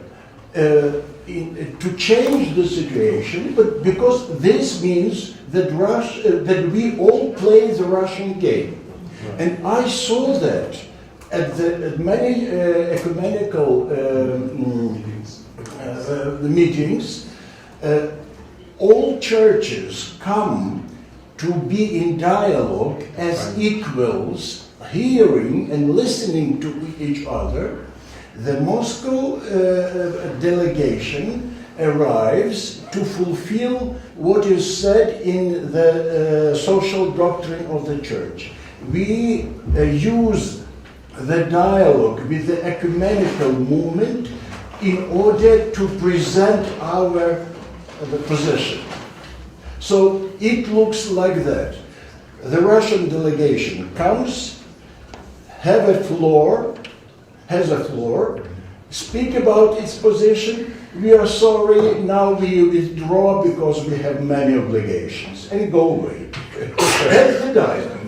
to change the situation, but because this means that that we all play the Russian game. And I saw that at many ecumenical meetings. All churches come to be in dialogue as equals, hearing and listening to each other. The Moscow delegation arrives to fulfill what is said in the social doctrine of the Church. We use the dialogue with the ecumenical movement in order to present our position. So it looks like that. The Russian delegation comes, has a floor, speak about its position. We are sorry, now we withdraw because we have many obligations, and go away. That's the dialogue.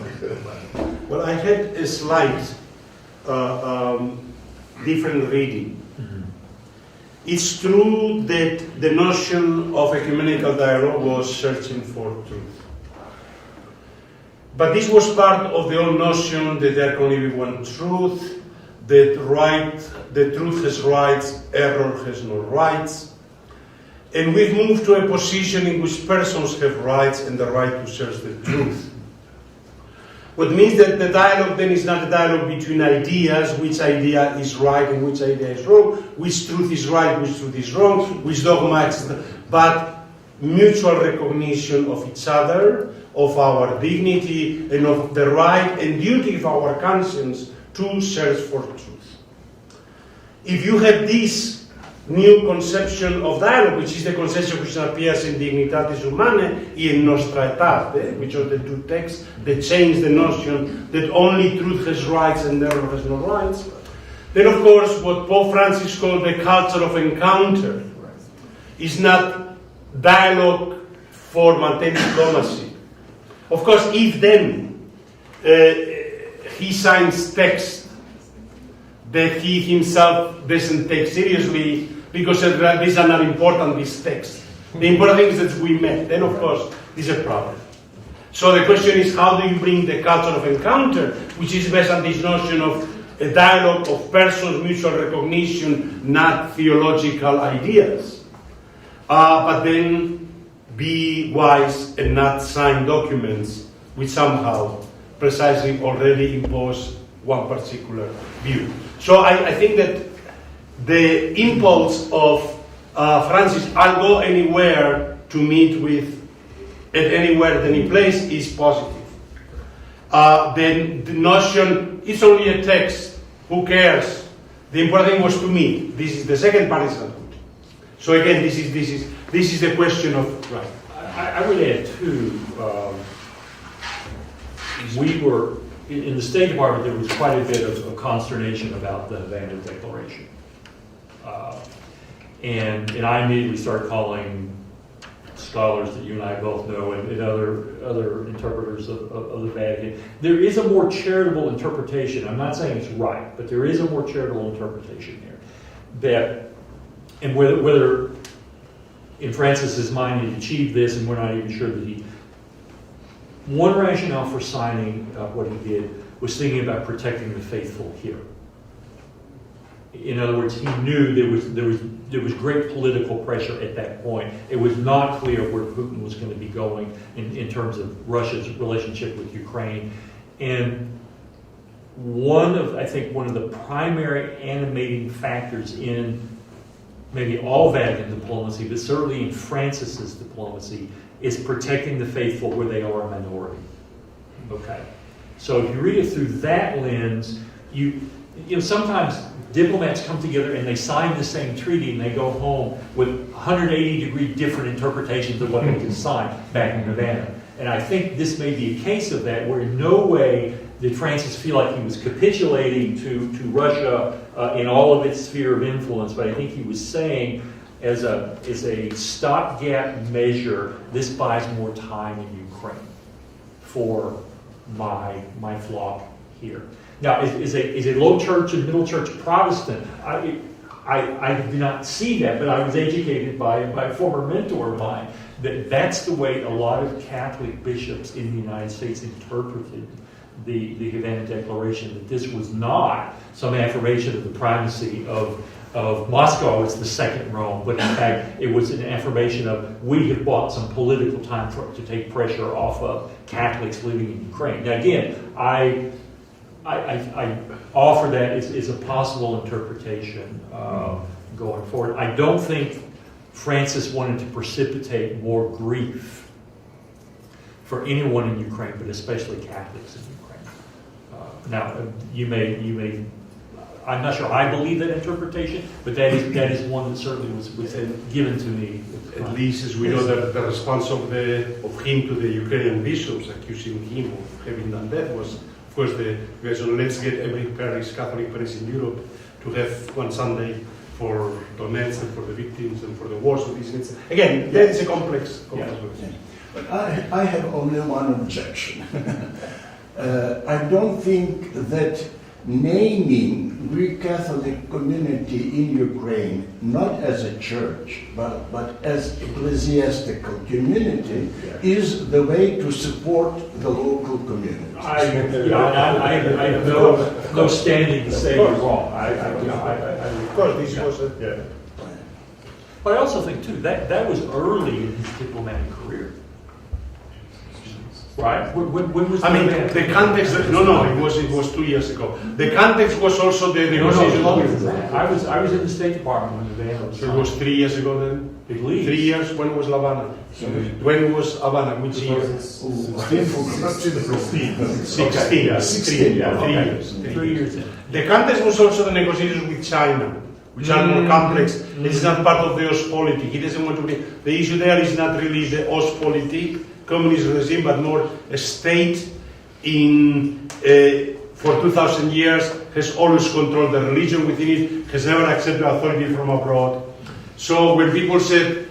Well, I had a slight different reading. It's true that the notion of ecumenical dialogue was searching for truth. But this was part of the old notion that there can only be one truth, that the truth has rights, error has no rights. And we've moved to a position in which persons have rights and the right to search the truth. What means that the dialogue then is not a dialogue between ideas, which idea is right and which idea is wrong, which truth is right, which truth is wrong, which dogma is, but mutual recognition of each other, of our dignity, and of the right and duty of our conscience to search for truth. If you have this new conception of dialogue, which is the conception which appears in Dignitatis Humanae in Nostra Aetate, which are the two texts that change the notion that only truth has rights and error has no rights, then of course what Pope Francis called the culture of encounter is not dialogue for maintaining diplomacy. Of course, if then he signs text that he himself doesn't take seriously because these are not important, these texts. The important thing is that we met. Then, of course, this is a problem. So the question is, how do you bring the culture of encounter, which is based on this notion of a dialogue of persons, mutual recognition, not theological ideas, but then be wise and not sign documents which somehow precisely already impose one particular view. So I think that the impulse of Francis, I'll go anywhere to meet with, at anywhere, at any place, is positive. Then the notion, it's only a text, who cares? The important thing was to meet. This is the second part is not good. So again, this is the question of right. I would add too, we were, in the State Department, there was quite a bit of consternation about the Havana Declaration. And I immediately started calling scholars that you and I both know and other interpreters of the Vatican. There is a more charitable interpretation. I'm not saying it's right, but there is a more charitable interpretation here. That, and whether in Francis's mind he achieved this, and we're not even sure that he. One rationale for signing what he did was thinking about protecting the faithful here. In other words, he knew there was great political pressure at that point. It was not clear where Putin was going to be going in terms of Russia's relationship with Ukraine. And I think one of the primary animating factors in maybe all Vatican diplomacy, but certainly in Francis's diplomacy, is protecting the faithful where they are a minority. Okay, so if you read it through that lens, you know sometimes diplomats come together and they sign the same treaty and they go home with 180-degree different interpretations of what they just signed back in Havana. And I think this may be a case of that, where in no way did Francis feel like he was capitulating to Russia in all of its sphere of influence, but I think he was saying, as a stopgap measure, this buys more time in Ukraine for my flock here. Now, is a low church and middle church Protestant, I do not see that, but I was educated by a former mentor of mine that's the way a lot of Catholic bishops in the United States interpreted the Havana Declaration, that this was not some affirmation of the primacy of Moscow as the second Rome, but in fact it was an affirmation of we have bought some political time to take pressure off of Catholics living in Ukraine. Now again, I offer that as a possible interpretation going forward. I don't think Francis wanted to precipitate more grief for anyone in Ukraine, but especially Catholics in Ukraine. Now, you may. I'm not sure I believe that interpretation, but that is one that certainly was given to me. At least as we know that the response of him to the Ukrainian bishops accusing him of having done that was, of course, let's get every Catholic parish in Europe to have one Sunday for Donetsk and for the victims and for the wars. So again, that is a complex question. But I have only one objection. I don't think that naming Greek Catholic community in Ukraine not as a church but as ecclesiastical community is the way to support the local community. I have no standing to say you're wrong. Of course, this was But I also think too, that was early in his diplomatic career. Right? When was I mean, event? the context, it was 2 years ago. The context was also the No, negotiations. longer than that. I was in the State Department when the van was So it was 3 years ago then? at least. 3 years, when was La Habana? When was Havana, which year? 16. Yeah, 16, yeah, 3 okay. years. 3 years in. The context was also the negotiations with China, which are more complex. This is not part of the Ostpolitik. He doesn't want to be. The issue there is not really the Ostpolitik, communist regime, but more a state in for 2,000 years has always controlled the religion within it, has never accepted authority from abroad. So when people said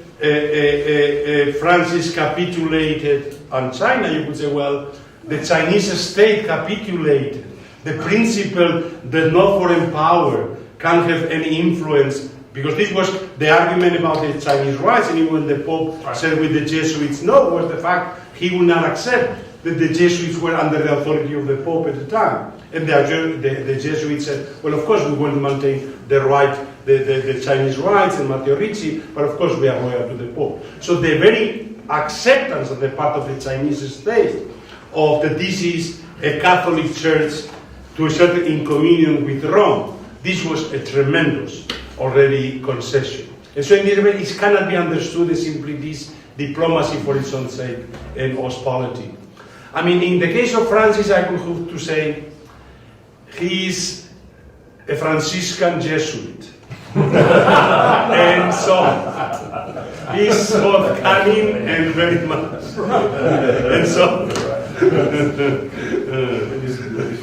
Francis capitulated on China, you could say, well, the Chinese state capitulated. The principle that no foreign power can have any influence, because this was the argument about the Chinese rights, and even when the Pope said with the Jesuits no, was the fact he would not accept that the Jesuits were under the authority of the Pope at the time. And the Jesuits said, well, of course we want to maintain the right, the Chinese rights and Matteo Ricci, but of course we are loyal to the Pope. So the very acceptance on the part of the Chinese state of that this is a Catholic church to a certain incommunion with Rome, this was a tremendous already concession. And so in this way, it cannot be understood as simply this diplomacy for its own sake and Ostpolitik. I mean, in the case of Francis, I would have to say he is a Franciscan Jesuit. And so he's both cunning and very much. And so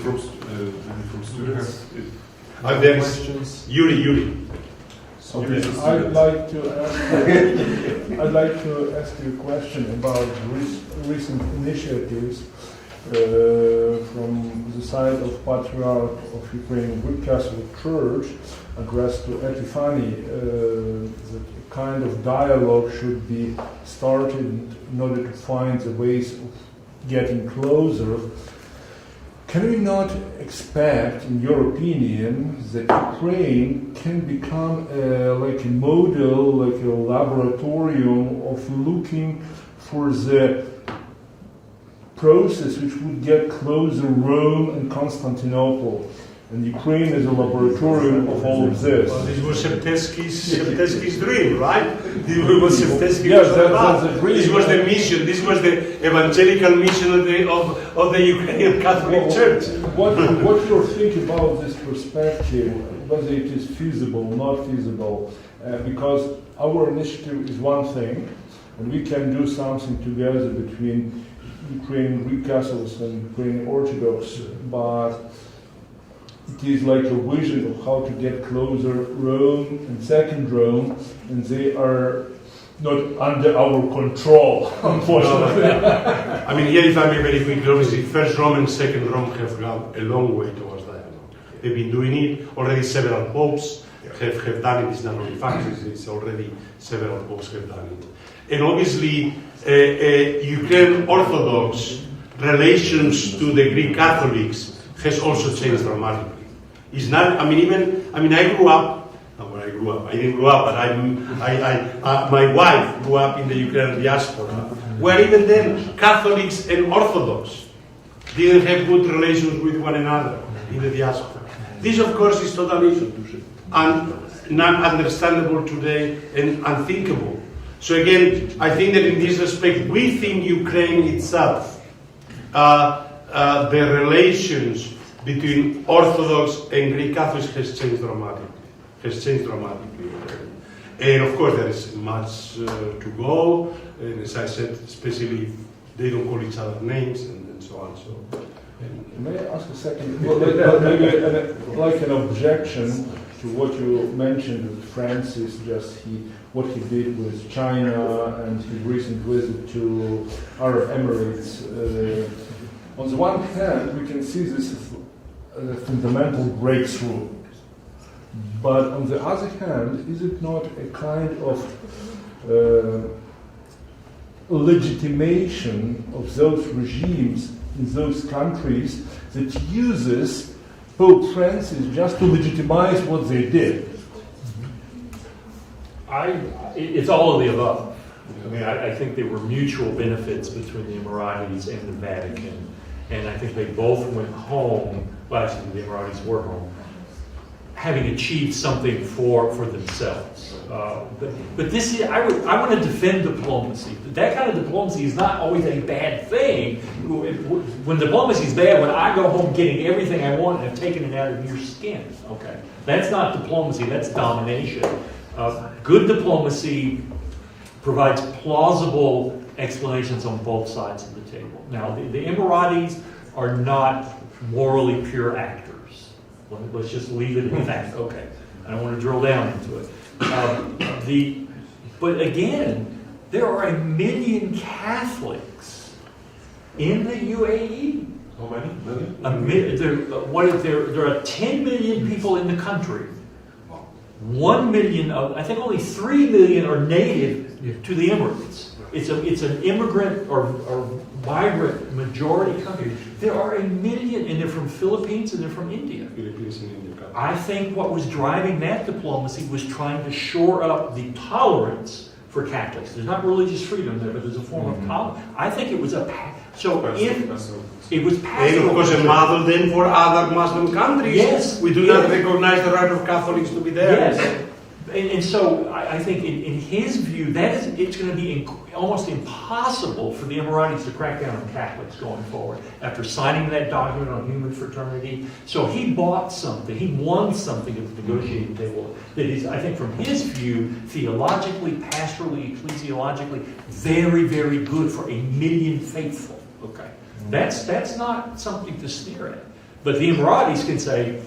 from students. there is Questions? Yuri. Okay, I'd like to ask you a question about recent initiatives from the side of Patriarch of Ukraine Greek Catholic Church addressed to Epiphany that a kind of dialogue should be started in order to find the ways of getting closer. Can we not expect, in your opinion, that Ukraine can become like a model, like a laboratorium of looking for the process which would get closer Rome and Constantinople? And Ukraine is a laboratorium of all of this. Well, this was Sheptesky's dream, right? This was Sheptesky's Yes, that's a dream. This was the mission. This was the evangelical mission of the Ukrainian Catholic Church. What you think about this perspective, whether it is feasible, not feasible, because our initiative is one thing, and we can do something together between Ukrainian Greek Catholics and Ukrainian Orthodox, but it is like a vision of how to get closer Rome and Second Rome, and they are not under our control, unfortunately. I mean, here, if I may very quickly, obviously, First Rome and Second Rome have gone a long way towards that. They've been doing it. Already several popes have done it. It's not only Francis, it's already several popes have done it. And obviously, Ukrainian Orthodox relations to the Greek Catholics has also changed dramatically. It's not, I grew up, I didn't grow up, but my wife grew up in the Ukrainian diaspora, where even then Catholics and Orthodox didn't have good relations with one another in the diaspora. This, of course, is totally not understandable today and unthinkable. So again, I think that in this respect, we think Ukraine itself, the relations between Orthodox and Greek Catholics has changed dramatically. And of course, there is much to go. And as I said, especially if they don't call each other names and so on. So, May I ask a second? Maybe like an objection to what you mentioned with Francis, what he did with China and his recent visit to Arab Emirates. On the one hand, we can see this as a fundamental breakthrough. But on the other hand, is it not a kind of legitimation of those regimes in those countries that uses Pope Francis just to legitimize what they did? It's all of the above. I mean, I think there were mutual benefits between the Emiratis and the Vatican, and I think they both went home, well, actually the Emiratis were home, having achieved something for themselves. But this is, I want to defend diplomacy. That kind of diplomacy is not always a bad thing. When diplomacy is bad, when I go home getting everything I want and I've taken it out of your skin, okay? That's not diplomacy, that's domination. Good diplomacy provides plausible explanations on both sides of the table. Now, the Emiratis are not morally pure actors. Let's just leave it at that. Okay, I don't want to drill down into it. But again, there are 1 million Catholics in the UAE. How many? There are 10 million people in the country. 1 million I think only 3 million are native to the Emirates. It's an immigrant or migrant majority country. There are 1 million, and they're from Philippines and they're from India. Philippines and India. I think what was driving that diplomacy was trying to shore up the tolerance for Catholics. There's not religious freedom there, but there's a form of tolerance. I think it was it was pastoral. And of course a model then for other Muslim countries. Yes. We do not recognize the right of Catholics to be there. Yes. And so I think in his view, it's going to be almost impossible for the Emiratis to crack down on Catholics going forward after signing that document on human fraternity. So he bought something, he won something at the negotiating table that is, I think from his view, theologically, pastorally, ecclesiologically, very, very good for 1 million faithful. Okay, that's not something to sneer at. But the Emiratis can say,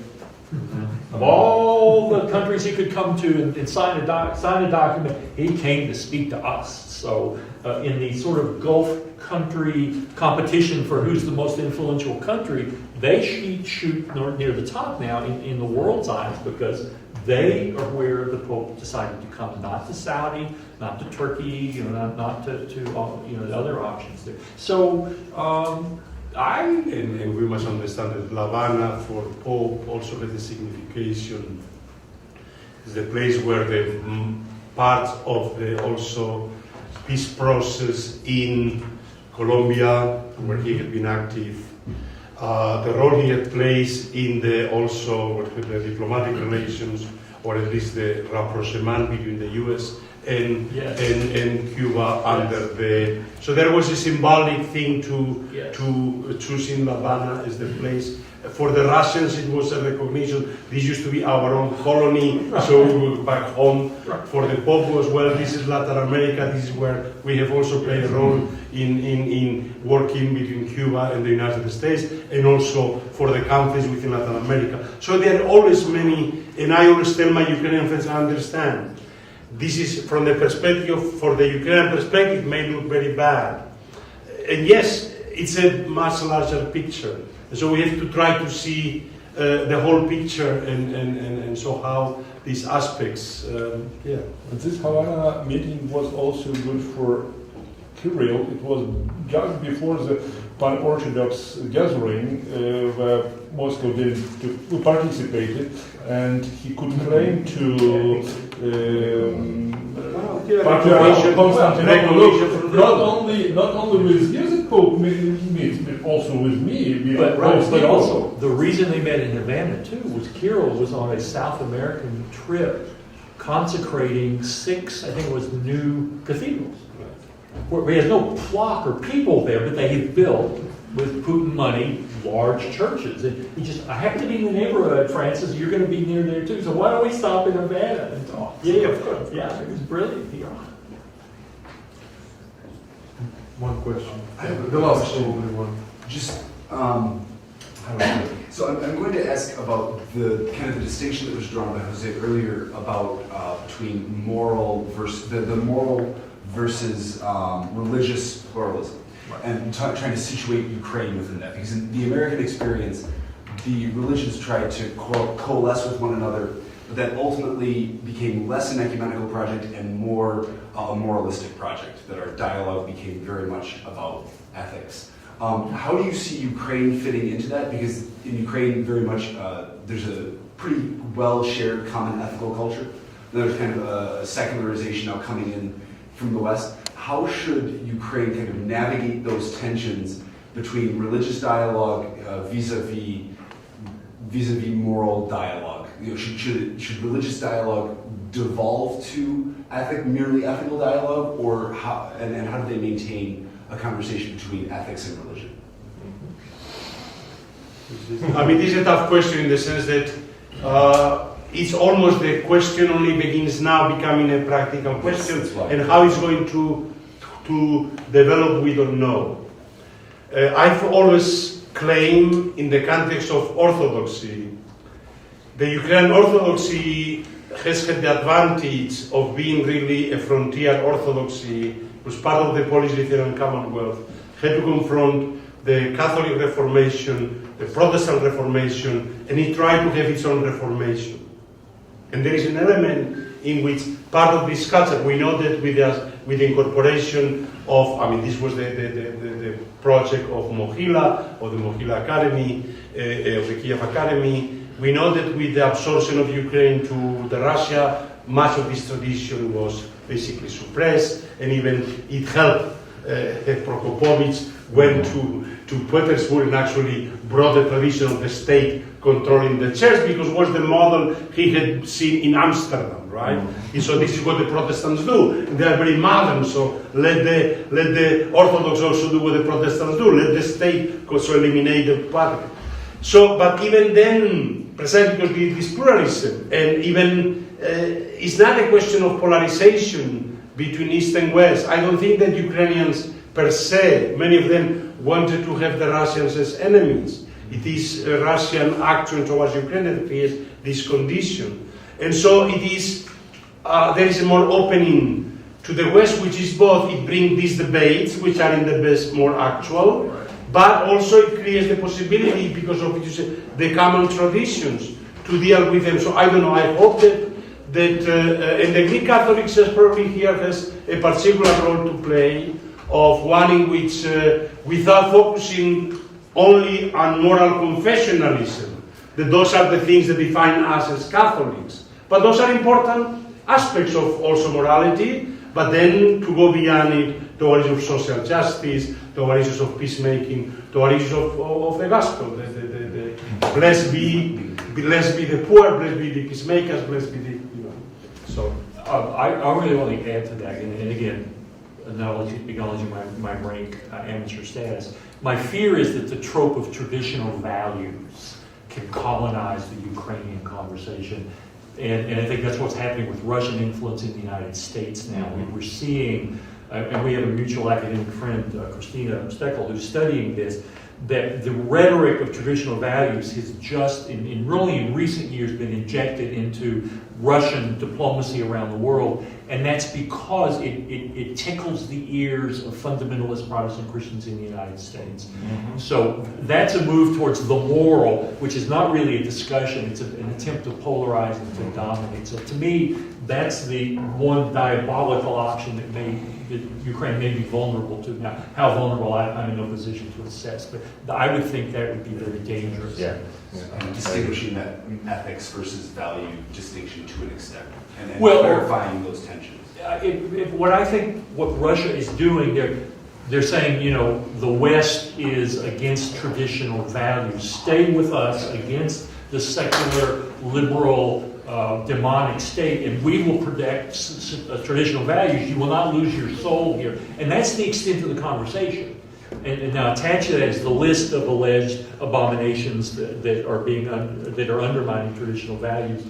of all the countries he could come to and sign a document, he came to speak to us. So in the sort of Gulf country competition for who's the most influential country, they shoot near the top now in the world's eyes because they are where the Pope decided to come, not to Saudi, not to Turkey, not to the other options there. So And we must understand that La Habana for Pope also has a signification. It's the place where the part of the also peace process in Colombia, where he had been active, the role he had played in the diplomatic relations, or at least the rapprochement between the U.S. and Cuba under the. So there was a symbolic thing to choosing La Habana as the place. For the Russians, it was a recognition. This used to be our own colony, so we were back home. For the Pope as well, this is Latin America. This is where we have also played a role in working between Cuba and the United States, and also for the countries within Latin America. So there are always many, and I always tell my Ukrainian friends, understand. This is from the perspective, for the Ukrainian perspective, may look very bad. And yes, it's a much larger picture. So we have to try to see the whole picture and so how these aspects, And this Havana meeting was also good for Kirill. It was just before the Pan-Orthodox gathering where Moscow participated, and he could claim to not only with you the Pope meets, but also with me. But also, the reason they met in Havana too was Kirill was on a South American trip consecrating 6, I think it was, new cathedrals. Where he has no flock or people there, but they have built with Putin money large churches. And he just, I happen to be in the neighborhood, Francis, you're going to be near there too, so why don't we stop in Havana and talk? Yeah, of course. Yeah, it was brilliant. One question. I have The last question. one. Just, how do I put it? So I'm going to ask about the kind of the distinction that was drawn by Jose earlier about between moral versus the moral versus religious pluralism, and trying to situate Ukraine within that. Because in the American experience, the religions tried to coalesce with one another, but that ultimately became less an ecumenical project and more a moralistic project, that our dialogue became very much about ethics. How do you see Ukraine fitting into that? Because in Ukraine, very much there's a pretty well-shared common ethical culture, another kind of a secularization now coming in from the West. How should Ukraine kind of navigate those tensions between religious dialogue vis-a-vis moral dialogue? Should religious dialogue devolve to merely ethical dialogue, or how do they maintain a conversation between ethics and religion? I mean, this is a tough question in the sense that it's almost the question only begins now becoming a practical question, and how it's going to develop, we don't know. I've always claimed, in the context of orthodoxy, the Ukrainian orthodoxy has had the advantage of being really a frontier orthodoxy, was part of the Polish-Lithuanian Commonwealth, had to confront the Catholic Reformation, the Protestant Reformation, and it tried to have its own Reformation. And there is an element in which part of this culture, we know that with the incorporation of, I mean, this was the project of Mohyla, or the Mohyla Academy, of the Kiev Academy. We know that with the absorption of Ukraine to the Russia, much of this tradition was basically suppressed, and even it helped Prokopovich went to Petersburg and actually brought the tradition of the state controlling the church, because it was the model he had seen in Amsterdam, right? And so this is what the Protestants do. They are very modern, so let the Orthodox also do what the Protestants do. Let the state also eliminate the party. So, but even then, precisely because this pluralism, and even it's not a question of polarization between East and West. I don't think that Ukrainians per se, many of them wanted to have the Russians as enemies. It is a Russian action towards Ukraine that creates this condition. And so it is, there is a more opening to the West, which is both, it brings these debates, which are in the best more actual, but also it creates the possibility, because of the common traditions, to deal with them. So I don't know, I hope that and the Greek Catholic Church probably here has a particular role to play, of one in which, without focusing only on moral confessionalism, that those are the things that define us as Catholics. But those are important aspects of also morality, but then to go beyond it to issues of social justice, to issues of peacemaking, to issues of the gospel. Blessed be the poor, blessed be the peacemakers, blessed be the, so. I really want to add to that, and again, acknowledging my rank amateur status. My fear is that the trope of traditional values can colonize the Ukrainian conversation. And I think that's what's happening with Russian influence in the United States now. We're seeing, and we have a mutual academic friend, Christina Steckel, who's studying this, that the rhetoric of traditional values has just, really in recent years, been injected into Russian diplomacy around the world, and that's because it tickles the ears of fundamentalist Protestant Christians in the United States. Mm-hmm. So that's a move towards the moral, which is not really a discussion, it's an attempt to polarize and to dominate. So to me, that's the one diabolical option that Ukraine may be vulnerable to. Now, how vulnerable, I'm in no position to assess, but I would think that would be very dangerous. Yeah. Distinguishing that ethics versus value distinction to an extent, and clarifying those tensions. What Russia is doing, they're saying, the West is against traditional values. Stay with us against the secular, liberal, demonic state, and we will protect traditional values. You will not lose your soul here. And that's the extent of the conversation. And now attached to that is the list of alleged abominations that are undermining traditional values.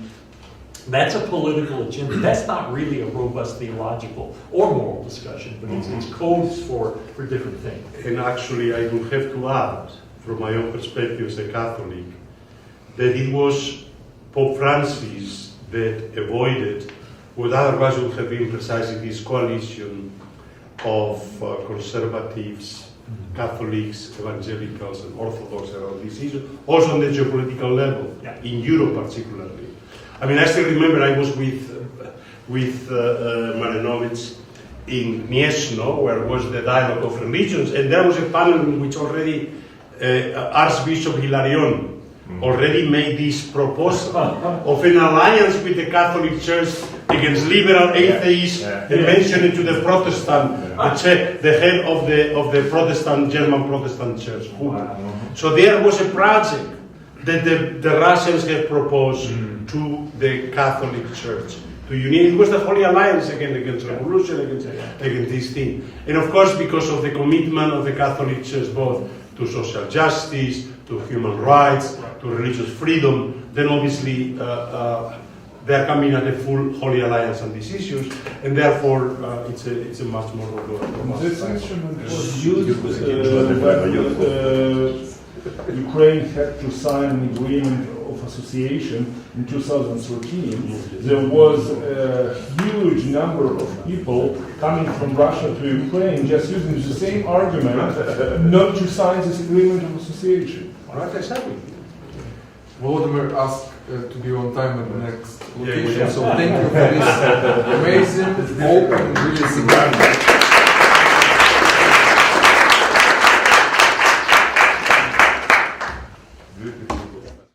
That's a political agenda. That's not really a robust theological or moral discussion, but it's codes for different things. And actually, I will have to add, from my own perspective as a Catholic, that it was Pope Francis that avoided what otherwise would have been precisely this coalition of conservatives, Catholics, evangelicals, and Orthodox around this issue, also on the geopolitical level, in Europe particularly. I mean, I still remember I was with Marinovich in Gniezno, where was the dialogue of religions, and there was a panel in which already Archbishop Hilarion already made this proposal of an alliance with the Catholic Church against liberal atheists, and mentioned it to the Protestant, the head of the Protestant, German Protestant church. So there was a project that the Russians have proposed to the Catholic Church to unite. It was the Holy Alliance against revolution, against this thing. And of course, because of the commitment of the Catholic Church both to social justice, to human rights, to religious freedom, then obviously they're coming at a full Holy Alliance on these issues, and therefore it's a much more robust. This instrument was used when Ukraine had to sign an agreement of association in 2013. There was a huge number of people coming from Russia to Ukraine just using the same argument not to sign this agreement of association. Right, exactly. Volodymyr asked to be on time at the next location, so thank you for this amazing, open, really